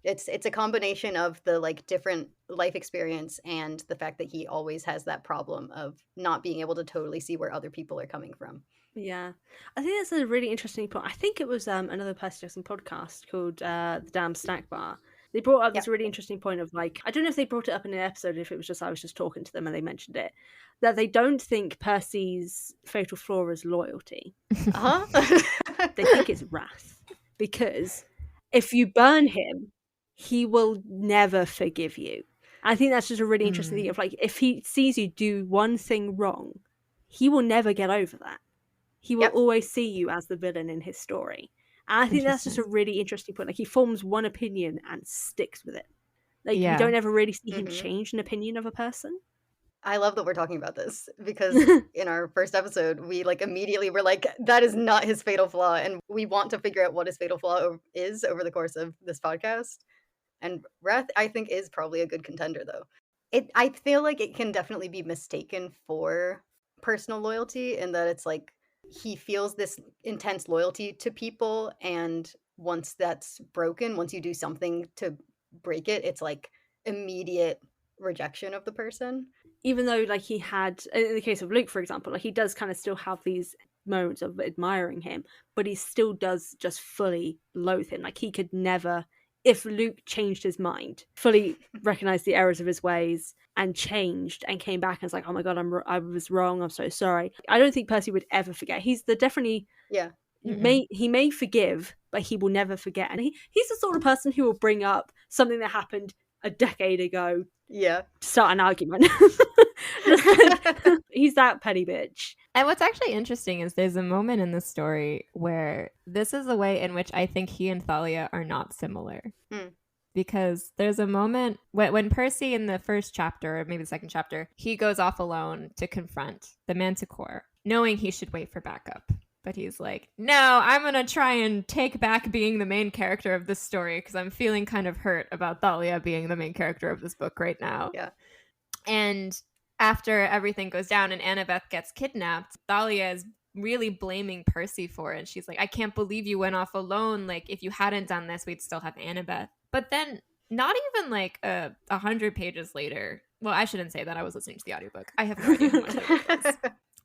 It's a combination of the like different life experience and the fact that he always has that problem of not being able to totally see where other people are coming from. Yeah, I think that's a really interesting point. I think it was another Percy Jackson podcast called The Damn Snack Bar. They brought up this really interesting point of like, I don't know if they brought it up in an episode, if it was just I was just talking to them and they mentioned it, that they don't think Percy's fatal flaw is loyalty. They think it's wrath, because if you burn him, he will never forgive you. I think that's just a really interesting thing of like, if he sees you do one thing wrong, he will never get over that. He will always see you as the villain in his story. And I think that's just a really interesting point. Like, he forms one opinion and sticks with it. Like, you don't ever really see him change an opinion of a person. I love that we're talking about this, because in our first episode, we like immediately were like, that is not his fatal flaw. And we want to figure out what his fatal flaw is over the course of this podcast. And wrath, I think, is probably a good contender, though. I feel like it can definitely be mistaken for personal loyalty, in that it's like, he feels this intense loyalty to people, and once that's broken, once you do something to break it, it's like immediate rejection of the person. Even though, like, he had, in the case of Luke, for example, like, he does kind of still have these moments of admiring him, but he still does just fully loathe him. Like, he could never, if Luke changed his mind, fully recognized the errors of his ways and changed and came back and was like, oh my god, I was wrong, I'm so sorry. I don't think Percy would ever forget. He's definitely he may forgive, but he will never forget. And he's the sort of person who will bring up something that happened a decade ago Yeah. to start an argument. He's that petty bitch. And what's actually interesting is there's a moment in the story where this is the way in which I think he and Thalia are not similar. Because there's a moment when Percy in the first chapter, or maybe the second chapter, he goes off alone to confront the Manticore, knowing he should wait for backup. But he's like, no, I'm going to try and take back being the main character of this story because I'm feeling kind of hurt about Thalia being the main character of this book right now. Yeah. And after everything goes down and Annabeth gets kidnapped, Thalia is really blaming Percy for it. And she's like, I can't believe you went off alone. Like, if you hadn't done this, we'd still have Annabeth. But then not even like 100 pages later, well, I shouldn't say that. I was listening to the audiobook. I have no idea how much it was.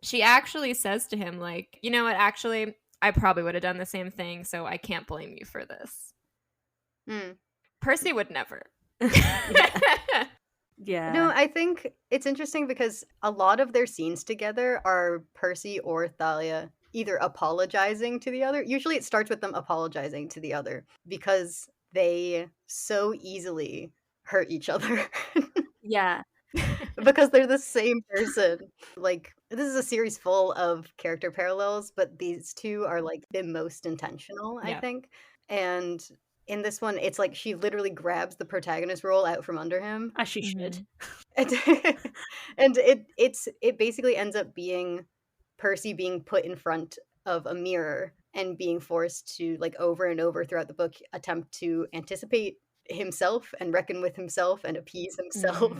She actually says to him, like, you know what, actually, I probably would have done the same thing, so I can't blame you for this. Percy would never. Yeah. No, I think it's interesting because a lot of their scenes together are Percy or Thalia either apologizing to the other. Usually it starts with them apologizing to the other because they so easily hurt each other. Yeah. Because they're the same person. Like, this is a series full of character parallels, but these two are like the most intentional, I think. And in this one, it's like she literally grabs the protagonist role out from under him. As she should. And it basically ends up being Percy being put in front of a mirror and being forced to, like, over and over throughout the book, attempt to anticipate himself and reckon with himself and appease himself.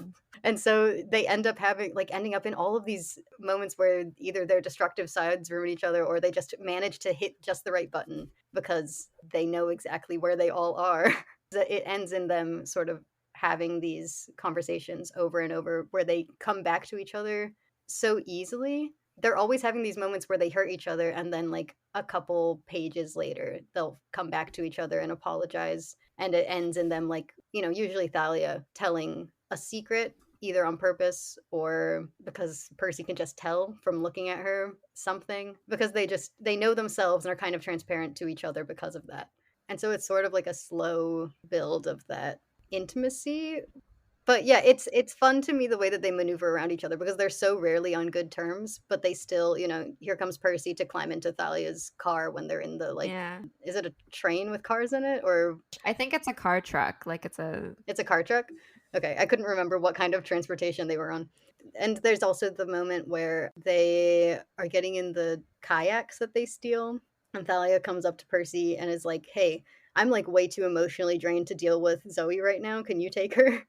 And so they end up ending up in all of these moments where either their destructive sides ruin each other or they just manage to hit just the right button because they know exactly where they all are. It ends in them sort of having these conversations over and over where they come back to each other so easily. They're always having these moments where they hurt each other and then like a couple pages later they'll come back to each other and apologize, and it ends in them, like, you know, usually Thalia telling a secret either on purpose or because Percy can just tell from looking at her something, because they know themselves and are kind of transparent to each other because of that. And so it's sort of like a slow build of that intimacy. But yeah, it's fun to me the way that they maneuver around each other because they're so rarely on good terms, but they still, you know, here comes Percy to climb into Thalia's car when they're in the, like, is it a train with cars in it? Or I think it's a car truck. Like it's a car truck? Okay, I couldn't remember what kind of transportation they were on. And there's also the moment where they are getting in the kayaks that they steal, and Thalia comes up to Percy and is like, hey, I'm like way too emotionally drained to deal with Zoe right now. Can you take her?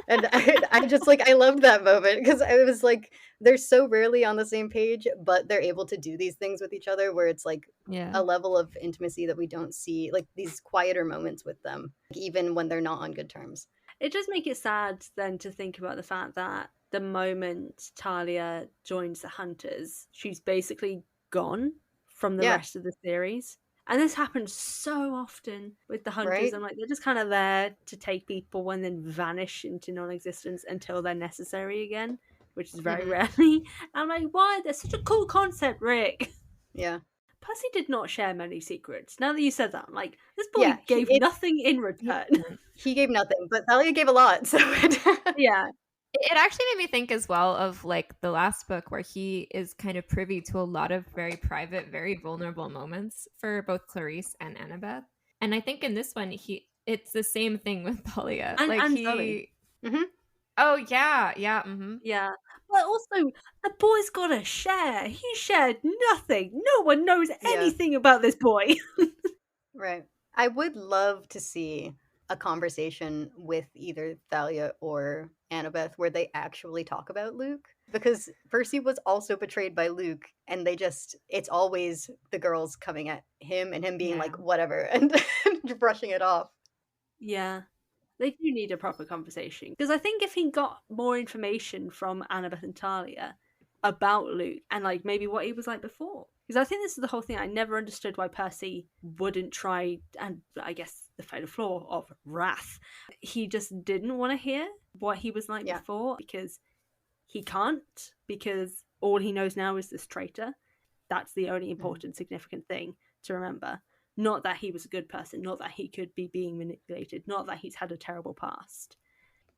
And I just, like, I loved that moment because I was like, they're so rarely on the same page, but they're able to do these things with each other where it's like a level of intimacy that we don't see, like these quieter moments with them, even when they're not on good terms. It does make it sad then to think about the fact that the moment Thalia joins the Hunters, she's basically gone from the rest of the series. And this happens so often with the Hunters. Right? I'm like, they're just kind of there to take people and then vanish into non-existence until they're necessary again, which is very rarely. I'm like, why? That's such a cool concept, Rick. Yeah. Percy did not share many secrets. Now that you said that, I'm like, this boy gave nothing in return. He gave nothing, but Thalia gave a lot. So yeah. It actually made me think as well of like the last book where he is kind of privy to a lot of very private, very vulnerable moments for both Clarice and Annabeth. And I think in this one, it's the same thing with Thalia. And Zoe. Oh, yeah. Yeah. Yeah. But also, the boy's got to share. He shared nothing. No one knows anything about this boy. Right. I would love to see a conversation with either Thalia or Annabeth where they actually talk about Luke, because Percy was also betrayed by Luke, and it's always the girls coming at him and him being like, whatever, and brushing it off. Yeah. They do need a proper conversation. Because I think if he got more information from Annabeth and Thalia about Luke and like maybe what he was like before. Because I think this is the whole thing. I never understood why Percy wouldn't try, and I guess the fatal flaw of wrath. He just didn't want to hear what he was like before because he can't, because all he knows now is this traitor. That's the only important, significant thing. to remember. Not that he was a good person, not that he could be being manipulated, not that he's had a terrible past.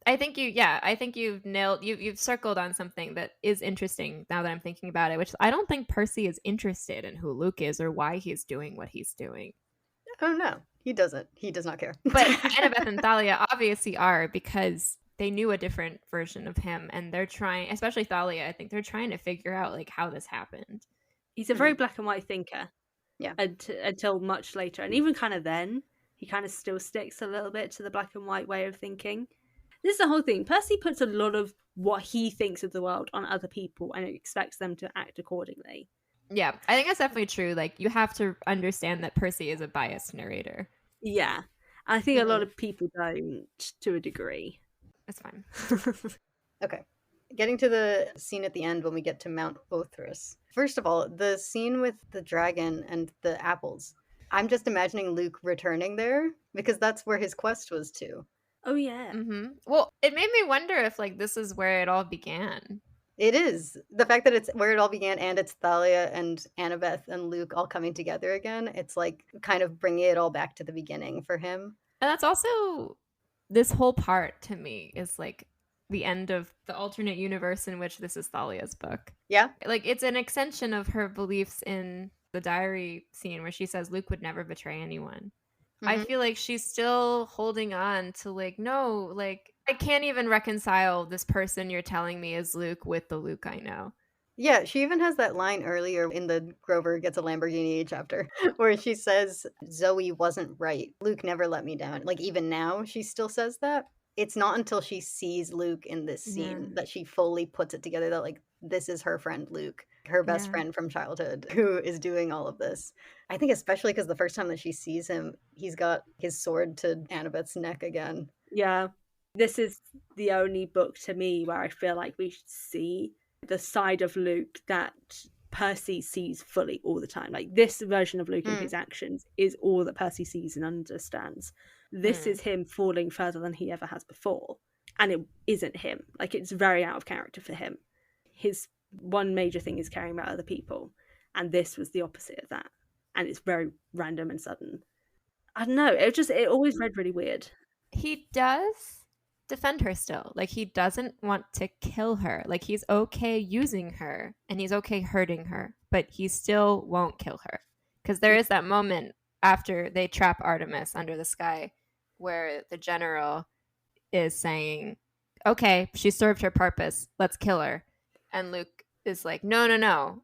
I think you've nailed, you've circled on something that is interesting now that I'm thinking about it, which I don't think Percy is interested in who Luke is or why he's doing what he's doing. Oh no, he doesn't. He does not care. But Annabeth and Thalia obviously are, because they knew a different version of him, and they're trying, especially Thalia, I think they're trying to figure out like how this happened. He's a very black and white thinker. Yeah. Until much later. And even kind of then, he kind of still sticks a little bit to the black and white way of thinking. This is the whole thing. Percy puts a lot of what he thinks of the world on other people and expects them to act accordingly. Yeah, I think that's definitely true. Like, you have to understand that Percy is a biased narrator. Yeah. I think a lot of people don't, to a degree. That's fine. Okay. Getting to the scene at the end when we get to Mount Othrys. First of all, the scene with the dragon and the apples. I'm just imagining Luke returning there because that's where his quest was to. Oh, yeah. Mm-hmm. Well, it made me wonder if like this is where it all began. It is. The fact that it's where it all began, and it's Thalia and Annabeth and Luke all coming together again. It's like kind of bringing it all back to the beginning for him. And that's also, this whole part to me is like the end of the alternate universe in which this is Thalia's book. Yeah. Like, it's an extension of her beliefs in the diary scene where she says Luke would never betray anyone. I feel like she's still holding on to like, no, like, I can't even reconcile this person you're telling me is Luke with the Luke I know. Yeah, she even has that line earlier in the Grover Gets a Lamborghini chapter where she says, Zoe wasn't right. Luke never let me down. Like, even now, she still says that. It's not until she sees Luke in this scene that she fully puts it together that, like, this is her friend Luke, her best friend from childhood, who is doing all of this. I think especially because the first time that she sees him, he's got his sword to Annabeth's neck again. Yeah. This is the only book to me where I feel like we see the side of Luke that Percy sees fully all the time. Like, this version of Luke and his actions is all that Percy sees and understands. This is him falling further than he ever has before. And it isn't him. Like, it's very out of character for him. His one major thing is caring about other people. And this was the opposite of that. And it's very random and sudden. I don't know. It always read really weird. He does defend her still. Like, he doesn't want to kill her. Like, he's okay using her and he's okay hurting her, but he still won't kill her. Because there is that moment after they trap Artemis under the sky where the general is saying, okay, she served her purpose, let's kill her. And Luke is like, no.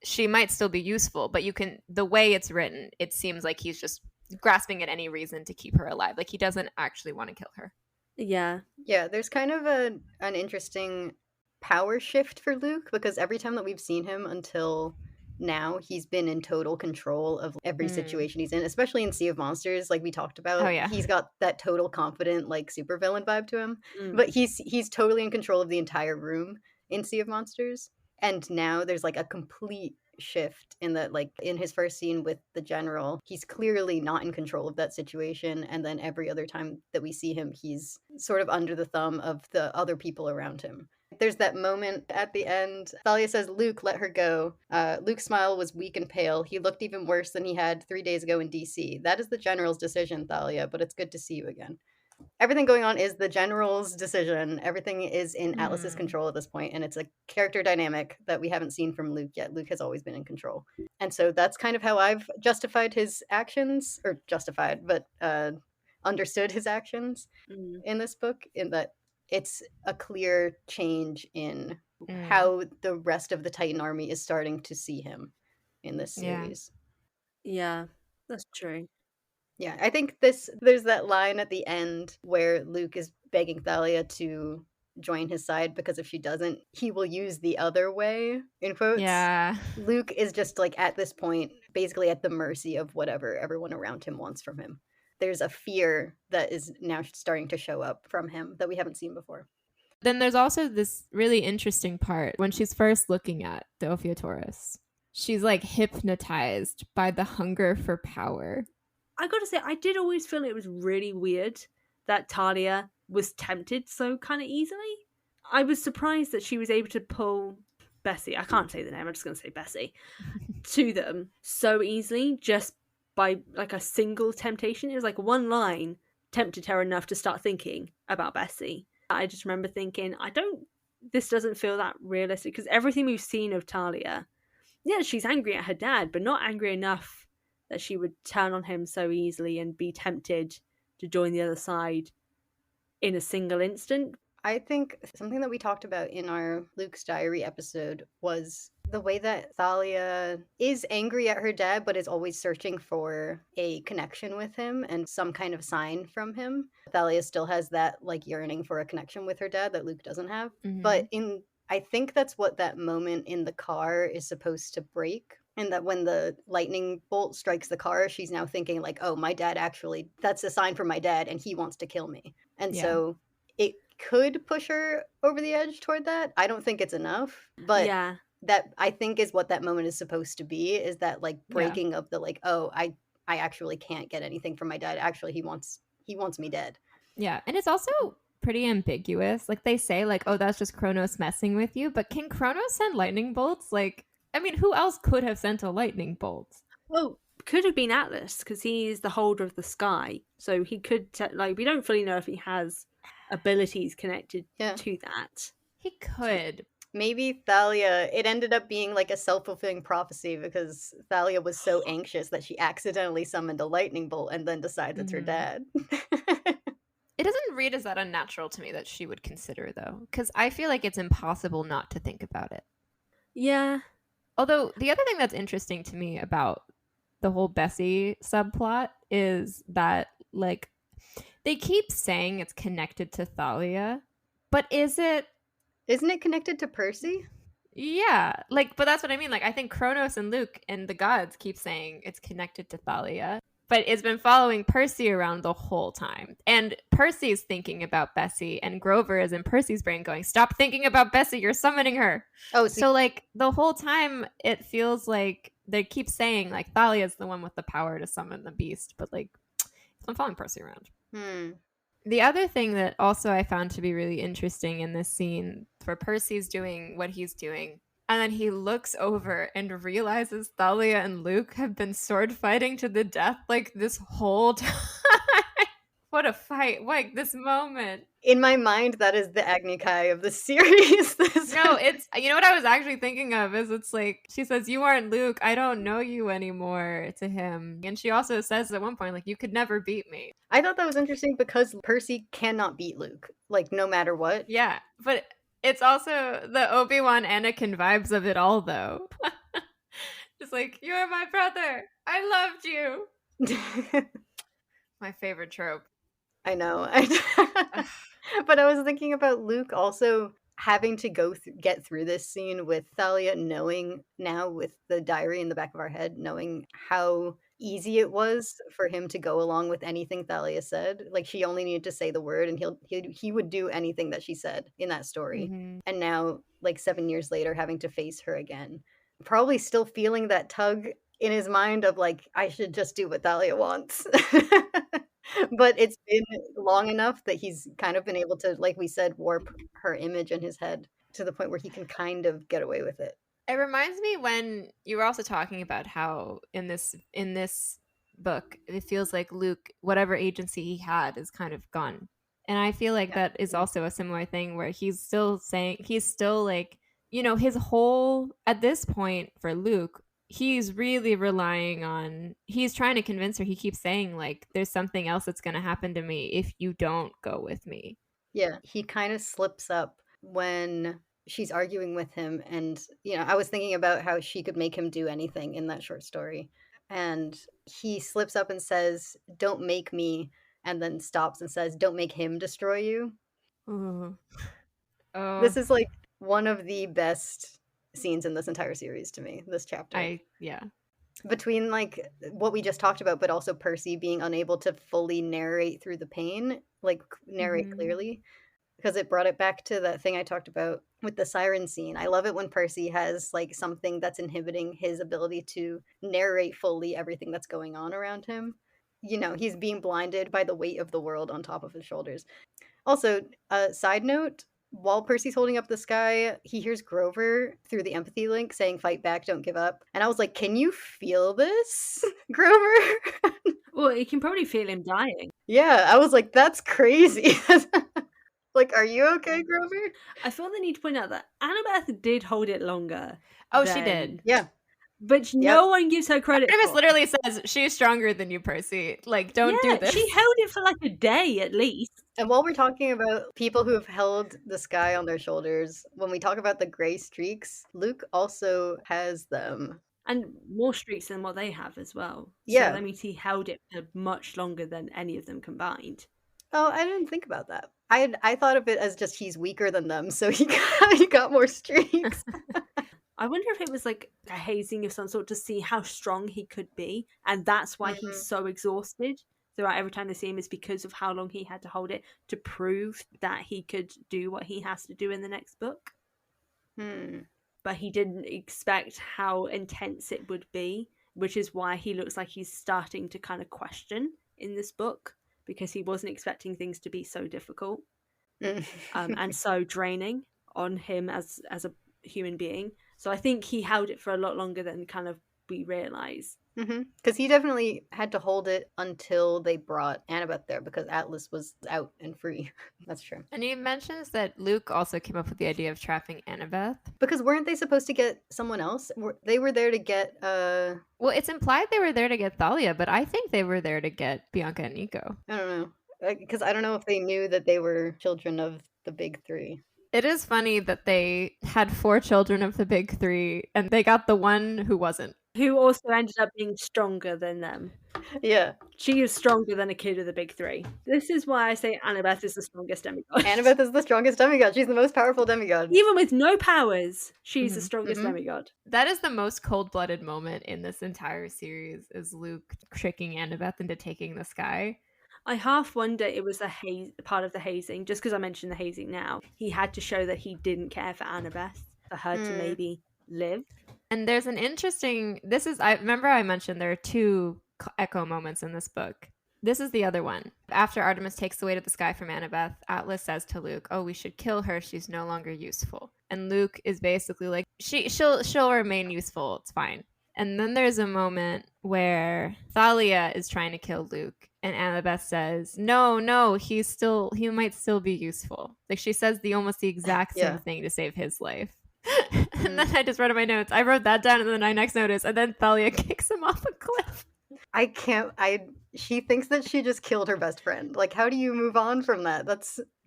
She might still be useful, but the way it's written, it seems like he's just grasping at any reason to keep her alive. Like, he doesn't actually want to kill her. Yeah. Yeah, there's kind of an interesting power shift for Luke, because every time that we've seen him until now, he's been in total control of every situation he's in, especially in Sea of Monsters, like we talked about. Oh, yeah. He's got that total confident, like, supervillain vibe to him. But he's totally in control of the entire room in Sea of Monsters. And now there's like a complete shift in that, like, in his first scene with the general, he's clearly not in control of that situation, and then every other time that we see him, he's sort of under the thumb of the other people around him. There's that moment at the end. Thalia says, Luke, let her go. Luke's smile was weak and pale. He looked even worse than he had 3 days ago in DC. That is the general's decision, Thalia, but it's good to see you again. Everything going on is the general's decision. Everything is in Alice's control at this point, and it's a character dynamic that we haven't seen from Luke yet. Luke has always been in control. And so that's kind of how I've justified his actions, or justified, but understood his actions in this book, in that it's a clear change in how the rest of the Titan army is starting to see him in this series. Yeah, that's true. Yeah, I think there's that line at the end where Luke is begging Thalia to join his side, because if she doesn't, he will use the other way, in quotes. Yeah. Luke is just, like, at this point, basically at the mercy of whatever everyone around him wants from him. There's a fear that is now starting to show up from him that we haven't seen before. Then there's also this really interesting part when she's first looking at the Ophiuchorus. She's like hypnotized by the hunger for power. I gotta say, I did always feel it was really weird that Thalia was tempted so kind of easily. I was surprised that she was able to pull Bessie, I can't say the name, I'm just going to say Bessie, to them so easily just by like a single temptation. It was like one line tempted her enough to start thinking about Bessie. I just remember thinking, this doesn't feel that realistic, because everything we've seen of Talia, yeah, she's angry at her dad, but not angry enough that she would turn on him so easily and be tempted to join the other side in a single instant. I think something that we talked about in our Luke's Diary episode was the way that Thalia is angry at her dad, but is always searching for a connection with him and some kind of sign from him. Thalia still has that like yearning for a connection with her dad that Luke doesn't have. But I think that's what that moment in the car is supposed to break. And that when the lightning bolt strikes the car, she's now thinking like, oh, my dad actually, that's a sign from my dad and he wants to kill me. And so it could push her over the edge toward that. I don't think it's enough, but that I think is what that moment is supposed to be, is that like breaking of the like, oh, I actually can't get anything from my dad. Actually, he wants me dead. Yeah, and it's also pretty ambiguous. Like they say like, oh, that's just Kronos messing with you, but can Kronos send lightning bolts? Like, I mean, who else could have sent a lightning bolt? Well, could have been Atlas, because he's the holder of the sky. So he could, we don't fully know if he has abilities connected to that. He could. Maybe Thalia, it ended up being like a self-fulfilling prophecy because Thalia was so anxious that she accidentally summoned a lightning bolt and then decides it's her dad. It doesn't read as that unnatural to me that she would consider, though, because I feel like it's impossible not to think about it. Yeah. Although the other thing that's interesting to me about the whole Bessie subplot is that, like, they keep saying it's connected to Thalia, but isn't it connected to Percy? Yeah, like, but that's what I mean. Like, I think Kronos and Luke and the gods keep saying it's connected to Thalia, but it's been following Percy around the whole time. And Percy's thinking about Bessie, and Grover is in Percy's brain going, stop thinking about Bessie, you're summoning her. Oh, so like the whole time it feels like they keep saying like Thalia's the one with the power to summon the beast, but like I'm following Percy around. The other thing that also I found to be really interesting in this scene, for Percy's doing what he's doing, and then he looks over and realizes Thalia and Luke have been sword fighting to the death like this whole time. What a fight. Like this moment. In my mind, that is the Agni Kai of the series. No, it's, you know what I was actually thinking of is it's like, she says, you aren't Luke, I don't know you anymore, to him. And she also says at one point, like, you could never beat me. I thought that was interesting because Percy cannot beat Luke, like, no matter what. Yeah, but it's also the Obi-Wan Anakin vibes of it all, though. Just like, you're my brother, I loved you. My favorite trope. I know. But I was thinking about Luke also having to get through this scene with Thalia, knowing now with the diary in the back of our head, knowing how easy it was for him to go along with anything Thalia said. Like, she only needed to say the word and he would do anything that she said in that story. And now, like 7 years later, having to face her again, probably still feeling that tug in his mind of like, I should just do what Thalia wants. But it's been long enough that he's kind of been able to, like we said, warp her image in his head to the point where he can kind of get away with it. It reminds me when you were also talking about how in this book, it feels like Luke, whatever agency he had is kind of gone. And I feel like that is also a similar thing where he's still like, you know, his whole, at this point for Luke, he's really relying on, he's trying to convince her, he keeps saying like, there's something else that's going to happen to me if you don't go with me. Yeah, he kind of slips up when she's arguing with him. And, you know, I was thinking about how she could make him do anything in that short story. And he slips up and says, don't make me, and then stops and says, don't make him destroy you. This is like one of the best scenes in this entire series to me, this chapter. Between like what we just talked about, but also Percy being unable to fully narrate through the pain, like narrate clearly, because it brought it back to that thing I talked about with the siren scene. I love it when Percy has like something that's inhibiting his ability to narrate fully everything that's going on around him. You know, he's being blinded by the weight of the world on top of his shoulders. Also, side note, while Percy's holding up the sky, he hears Grover through the empathy link saying, "Fight back, don't give up." And I was like, can you feel this, Grover? Well, you can probably feel him dying. Yeah, I was like, that's crazy. Like, are you okay, Grover? I feel the need to point out that Annabeth did hold it longer. Oh, she did. Yeah. But no one gives her credit. Artemis literally says, she's stronger than you, Percy. Like, don't do this. She held it for like a day at least. And while we're talking about people who have held the sky on their shoulders, when we talk about the gray streaks, Luke also has them. And more streaks than what they have as well. Yeah. So that means he held it for much longer than any of them combined. Oh, I didn't think about that. I thought of it as just he's weaker than them, so he got more streaks. I wonder if it was like a hazing of some sort to see how strong he could be, and that's why he's so exhausted throughout every time they see him, is because of how long he had to hold it to prove that he could do what he has to do in the next book. But he didn't expect how intense it would be, which is why he looks like he's starting to kind of question in this book, because he wasn't expecting things to be so difficult and so draining on him as a human being. So I think he held it for a lot longer than kind of we realize. Because he definitely had to hold it until they brought Annabeth there, because Atlas was out and free. That's true. And he mentions that Luke also came up with the idea of trapping Annabeth. Because weren't they supposed to get someone else? They were there to get... Well, it's implied they were there to get Thalia, but I think they were there to get Bianca and Nico. I don't know. Because I don't know if they knew that they were children of the big three. It is funny that they had 4 children of the big 3, and they got the one who wasn't. Who also ended up being stronger than them. Yeah. She is stronger than a kid of the big 3. This is why I say Annabeth is the strongest demigod. Annabeth is the strongest demigod. She's the most powerful demigod. Even with no powers, she's the strongest demigod. That is the most cold-blooded moment in this entire series, is Luke tricking Annabeth into taking the sky. I half wonder it was a part of the hazing, just because I mentioned the hazing now. He had to show that he didn't care for Annabeth, for her to maybe live. And there's an interesting... I remember I mentioned there are 2 echo moments in this book. This is the other one. After Artemis takes the weight of the sky from Annabeth, Atlas says to Luke, "Oh, we should kill her. She's no longer useful." And Luke is basically like, she'll remain useful. It's fine. And then there's a moment where Thalia is trying to kill Luke, and Annabeth says, no, he might still be useful. Like, she says almost the exact same thing to save his life. And then I just wrote in my notes, I wrote that down, and then I next noticed, and then Thalia kicks him off a cliff. She thinks that she just killed her best friend. Like, how do you move on from that?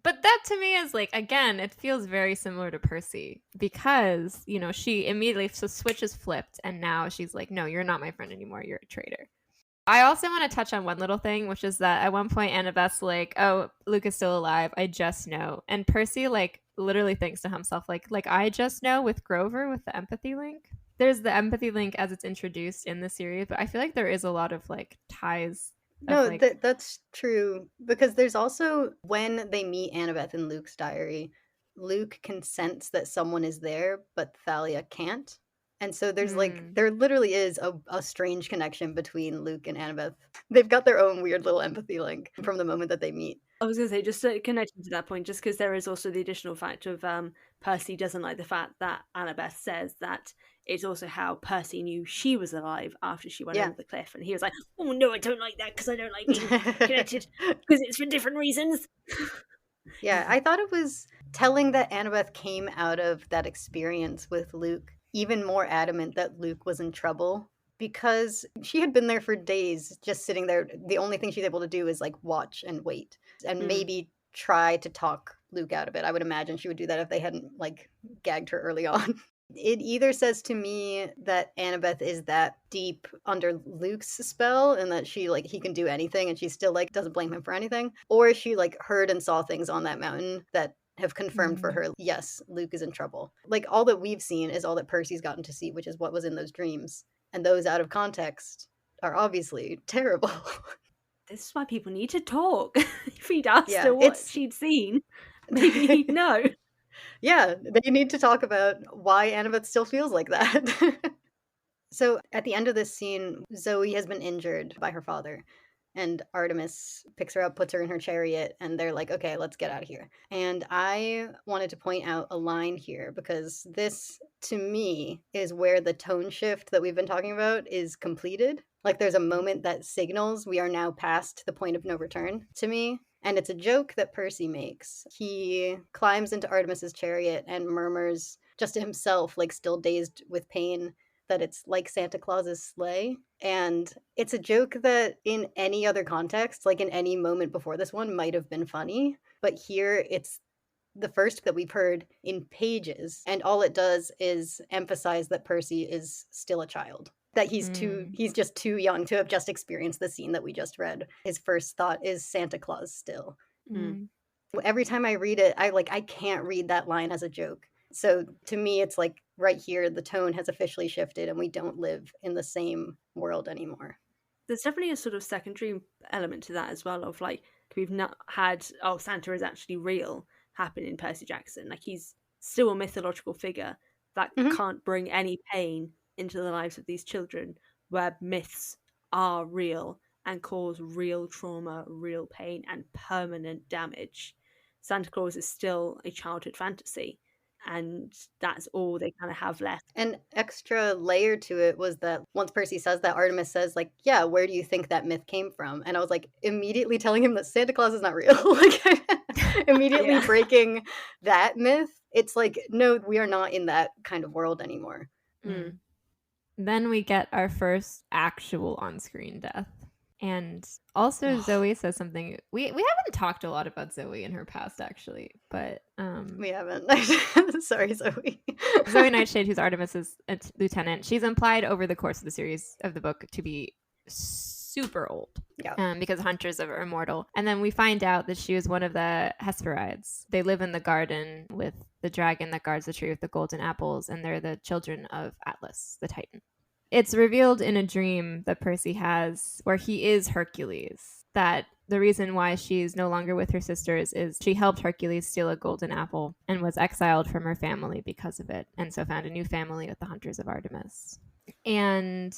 But that to me is like, again, it feels very similar to Percy, because, she immediately, so switch is flipped, and now she's like, no, you're not my friend anymore, you're a traitor. I also want to touch on one little thing, which is that at one point Annabeth's like, "Oh, Luke is still alive, I just know." And Percy literally thinks to himself, like I just know with Grover, with the empathy link. There's the empathy link as it's introduced in the series, but I feel like there is a lot of ties. No, that's true, because there's also, when they meet Annabeth in Luke's diary, Luke can sense that someone is there, but Thalia can't. And so there's there literally is a strange connection between Luke and Annabeth. They've got their own weird little empathy link from the moment that they meet. I was going to say, just connecting to that point, just because there is also the additional fact of Percy doesn't like the fact that Annabeth says that it's also how Percy knew she was alive after she went over the cliff. And he was like, "Oh no, I don't like that, because I don't like being connected, because it's for different reasons." Yeah, I thought it was telling that Annabeth came out of that experience with Luke even more adamant that Luke was in trouble, because she had been there for days just sitting there. The only thing she's able to do is watch and wait and maybe try to talk Luke out of it. I would imagine she would do that if they hadn't gagged her early on. It either says to me that Annabeth is that deep under Luke's spell and that he can do anything and she still doesn't blame him for anything, or she heard and saw things on that mountain that have confirmed for her, yes, Luke is in trouble. All that we've seen is all that Percy's gotten to see, which is what was in those dreams. And those out of context are obviously terrible. This is why people need to talk. If he'd asked her what she'd seen, maybe he'd know. Yeah, they need to talk about why Annabeth still feels like that. So at the end of this scene, Zoe has been injured by her father. and Artemis picks her up, puts her in her chariot, and they're like, okay, let's get out of here. And I wanted to point out a line here because this, to me, is where the tone shift that we've been talking about is completed. Like there's a moment that signals we are now past the point of no return to me. And it's a joke that Percy makes. He climbs into Artemis's chariot and murmurs just to himself, like still dazed with pain, that it's like Santa Claus's sleigh. And it's a joke that in any other context, like in any moment before this one, might have been funny. But here it's the first that we've heard in pages. And all it does is emphasize that Percy is still a child. That he's just too young to have just experienced the scene that we just read. His first thought is Santa Claus still. Every time I read it, I can't read that line as a joke. So to me, it's like right here, the tone has officially shifted and we don't live in the same world anymore. There's definitely a sort of secondary element to that as well of like, we've not had, oh, Santa is actually real happen in Percy Jackson. Like he's still a mythological figure that can't bring any pain into the lives of these children, where myths are real and cause real trauma, real pain, and permanent damage. Santa Claus is still a childhood fantasy, and that's all they kind of have left. An extra layer to it was that once Percy says that, Artemis says, like, yeah, where do you think that myth came from? And I was like, immediately telling him that Santa Claus is not real. Like, immediately breaking that myth. It's like, no, we are not in that kind of world anymore. Then we get our first actual on-screen death. And also Zoe says something. We haven't talked a lot about Zoe in her past, actually, but we haven't. Sorry, Zoe. Zoe Nightshade, who's Artemis's lieutenant, she's implied over the course of the series of the book to be super old. Because hunters are immortal. And then we find out that she was one of the Hesperides. They live in the garden with the dragon that guards the tree with the golden apples, and they're the children of Atlas, the Titan. It's revealed in a dream that Percy has where he is Hercules, that the reason why she's no longer with her sisters is she helped Hercules steal a golden apple and was exiled from her family because of it, and so found a new family with the Hunters of Artemis. And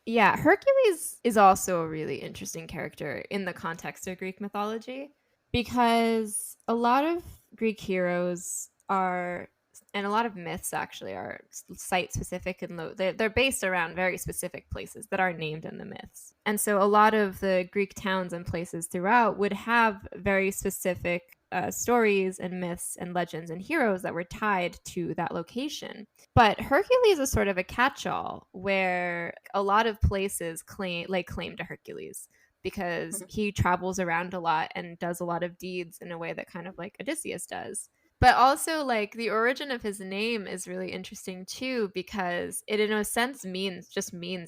yeah, Hercules is also a really interesting character in the context of Greek mythology, because a lot of Greek heroes are, and a lot of myths actually, are site-specific, and they're based around very specific places that are named in the myths. And so a lot of the Greek towns and places throughout would have very specific stories and myths and legends and heroes that were tied to that location. But Hercules is sort of a catch-all where a lot of places lay claim to Hercules, because he travels around a lot and does a lot of deeds in a way that kind of like Odysseus does. But also, like, the origin of his name is really interesting too, because it in a sense means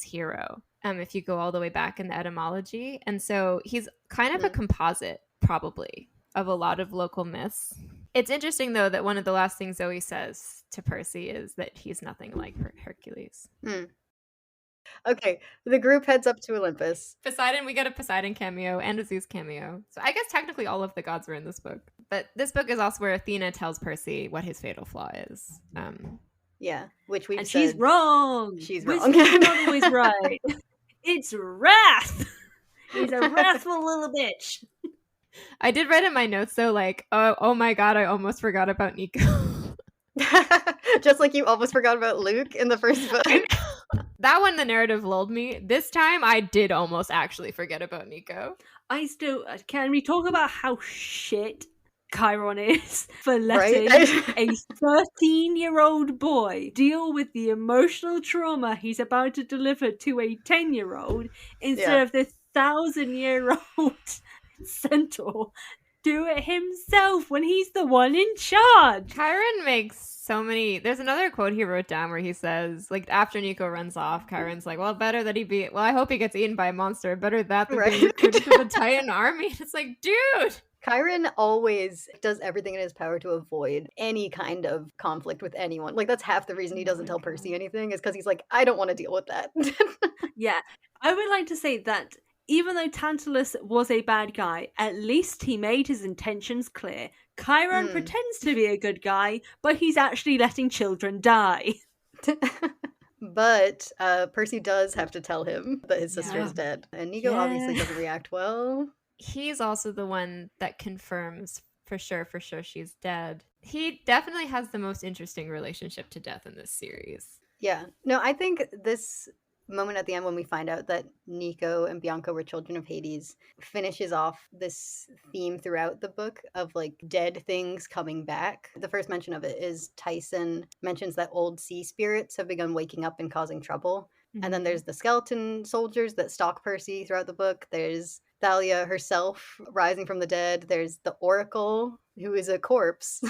hero, if you go all the way back in the etymology. And so he's kind of a composite, probably, of a lot of local myths. It's interesting, though, that one of the last things Zoe says to Percy is that he's nothing like Hercules. Okay, the group heads up to Olympus. Poseidon, we get a Poseidon cameo and a Zeus cameo. So I guess technically all of the gods were in this book. But this book is also where Athena tells Percy what his fatal flaw is. Yeah, which we've said. She's wrong. She's wrong. She's not always right. It's wrath. He's a wrathful little bitch. I did write in my notes, though, like, oh my god, I almost forgot about Nico. Just like you almost forgot about Luke in the first book. That one, the narrative lulled me. This time, I did almost actually forget about Nico. I still... Can we talk about how shit Chiron is for letting a 13-year-old boy deal with the emotional trauma he's about to deliver to a 10-year-old instead of the 1,000-year-old centaur do it himself when he's the one in charge? Chiron makes so many... There's another quote he wrote down where he says, like, after Nico runs off, Chiron's like, well, better that he be... Well, I hope he gets eaten by a monster. Better that than being recruited to the Titan army. It's like, dude! Chiron always does everything in his power to avoid any kind of conflict with anyone. Like, that's half the reason he doesn't tell Percy anything, is because he's like, I don't want to deal with that. Yeah. I would like to say that even though Tantalus was a bad guy, at least he made his intentions clear. Chiron pretends to be a good guy, but he's actually letting children die. But Percy does have to tell him that his sister is Yeah. dead. And Nico obviously doesn't react well. He's also the one that confirms for sure she's dead. He definitely has the most interesting relationship to death in this series. Yeah. No, I think this moment at the end when we find out that Nico and Bianca were children of Hades finishes off this theme throughout the book of like dead things coming back. The first mention of it is Tyson mentions that old sea spirits have begun waking up and causing trouble. And then there's the skeleton soldiers that stalk Percy throughout the book. There's Thalia herself rising from the dead. There's the Oracle, who is a corpse,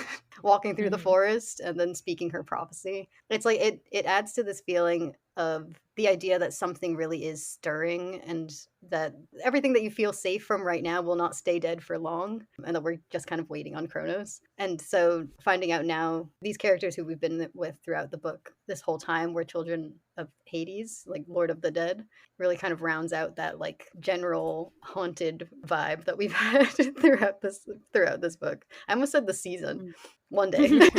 walking through the forest and then speaking her prophecy. It's like it adds to this feeling of the idea that something really is stirring and that everything that you feel safe from right now will not stay dead for long and that we're just kind of waiting on Kronos. And so finding out now these characters who we've been with throughout the book this whole time were children of Hades, like Lord of the Dead, really kind of rounds out that like general haunted vibe that we've had throughout this book. I almost said the season. One day.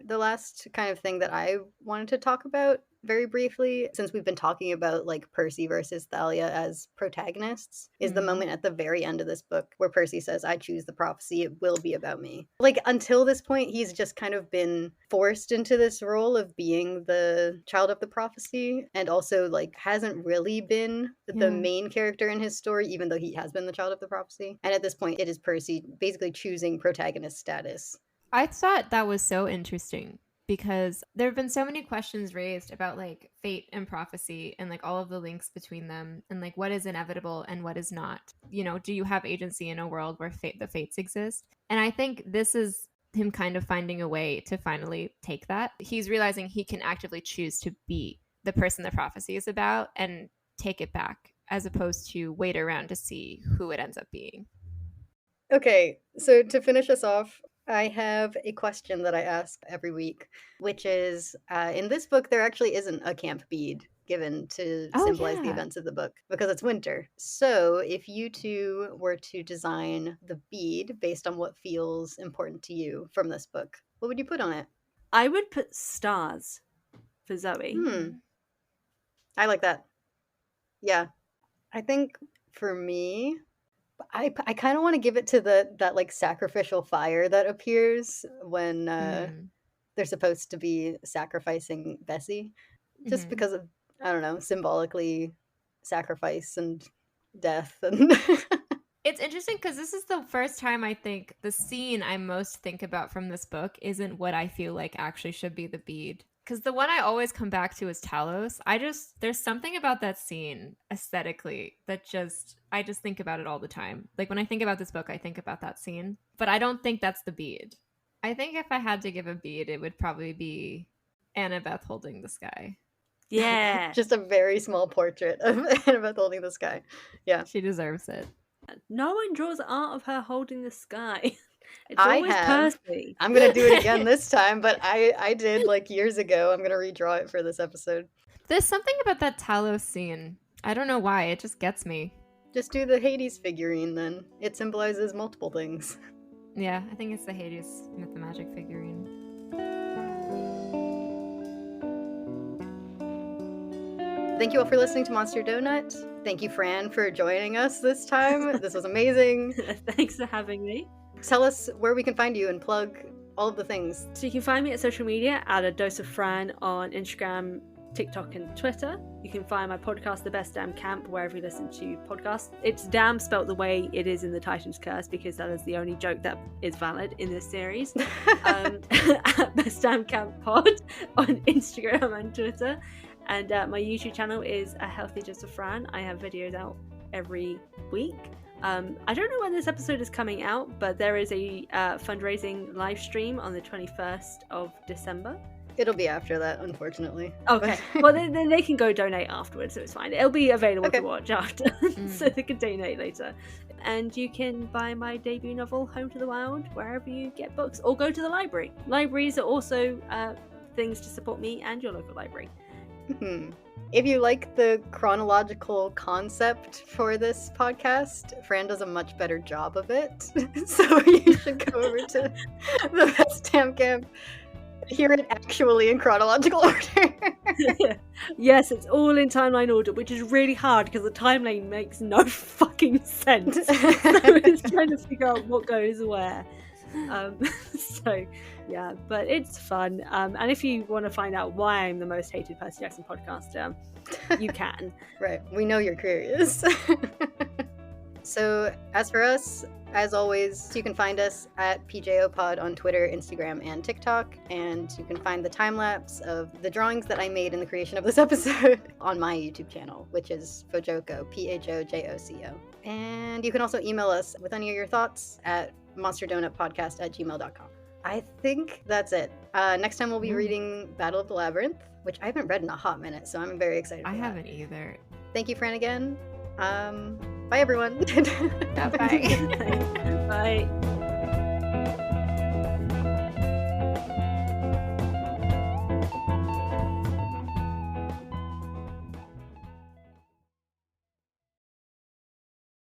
The last kind of thing that I wanted to talk about very briefly, since we've been talking about like Percy versus Thalia as protagonists, is the moment at the very end of this book where Percy says, I choose the prophecy, it will be about me. Like until this point, he's just kind of been forced into this role of being the child of the prophecy and also like hasn't really been the main character in his story, even though he has been the child of the prophecy. And at this point, it is Percy basically choosing protagonist status. I thought that was so interesting because there have been so many questions raised about like fate and prophecy and like all of the links between them and like what is inevitable and what is not. You know, do you have agency in a world where the fates exist? And I think this is him kind of finding a way to finally take that. He's realizing he can actively choose to be the person the prophecy is about and take it back as opposed to wait around to see who it ends up being. Okay, so to finish us off, I have a question that I ask every week, which is in this book, there actually isn't a camp bead given to symbolize the events of the book because it's winter. So if you two were to design the bead based on what feels important to you from this book, what would you put on it? I would put stars for Zoe. I like that. Yeah. I think for me, I kind of want to give it to that like sacrificial fire that appears when they're supposed to be sacrificing Bessie, just because of, I don't know, symbolically sacrifice and death. And it's interesting because this is the first time I think the scene I most think about from this book isn't what I feel like actually should be the bead. Because the one I always come back to is Talos. There's something about that scene aesthetically that I just think about it all the time. Like when I think about this book, I think about that scene. But I don't think that's the bead. I think if I had to give a bead, it would probably be Annabeth holding the sky. Yeah. Just a very small portrait of Annabeth holding the sky. Yeah. She deserves it. No one draws art of her holding the sky. It's always Percy. I'm going to do it again this time, but I did like years ago. I'm going to redraw it for this episode. There's something about that Talos scene. I don't know why. It just gets me. Just do the Hades figurine then. It symbolizes multiple things. Yeah, I think it's the Hades Myth the Magic figurine. Thank you all for listening to Monster Donut. Thank you, Fran, for joining us this time. This was amazing. Thanks for having me. Tell us where we can find you and plug all of the things. So you can find me at social media at A Dose of Fran on Instagram, TikTok and Twitter. You can find my podcast, The Best Damn Camp, wherever you listen to podcasts. It's damn spelt the way it is in The Titan's Curse because that is the only joke that is valid in this series. At Best Damn Camp Pod on Instagram and Twitter. And my YouTube channel is A Healthy Dose of Fran. I have videos out every week. I don't know when this episode is coming out, but there is a fundraising live stream on the 21st of December. It'll be after that, unfortunately. Okay. Well, then they can go donate afterwards, so it's fine. It'll be available to watch after, so they can donate later. And you can buy my debut novel, Home to the Wild, wherever you get books, or go to the library. Libraries are also things to support me and your local library. If you like the chronological concept for this podcast, Fran does a much better job of it. So you should go over to the Best Damn Camp, hear it actually in chronological order. Yes, it's all in timeline order, which is really hard because the timeline makes no fucking sense. So it's trying to figure out what goes where. So yeah, but it's fun. And if you want to find out why I'm the most hated Percy Jackson podcaster, you can. Right, we know you're curious. So as for us, as always, you can find us at PJOPod on Twitter, Instagram, and TikTok, and you can find the time-lapse of the drawings that I made in the creation of this episode on my YouTube channel, which is Phojoko, P-H-O-J-O-C-O. And you can also email us with any of your thoughts at monsterdonutpodcast@gmail.com. I think that's it. Next time we'll be reading Battle of the Labyrinth, which I haven't read in a hot minute, so I'm very excited for I that. haven't either. Thank you, Fran, again. Bye, everyone. Bye. Bye.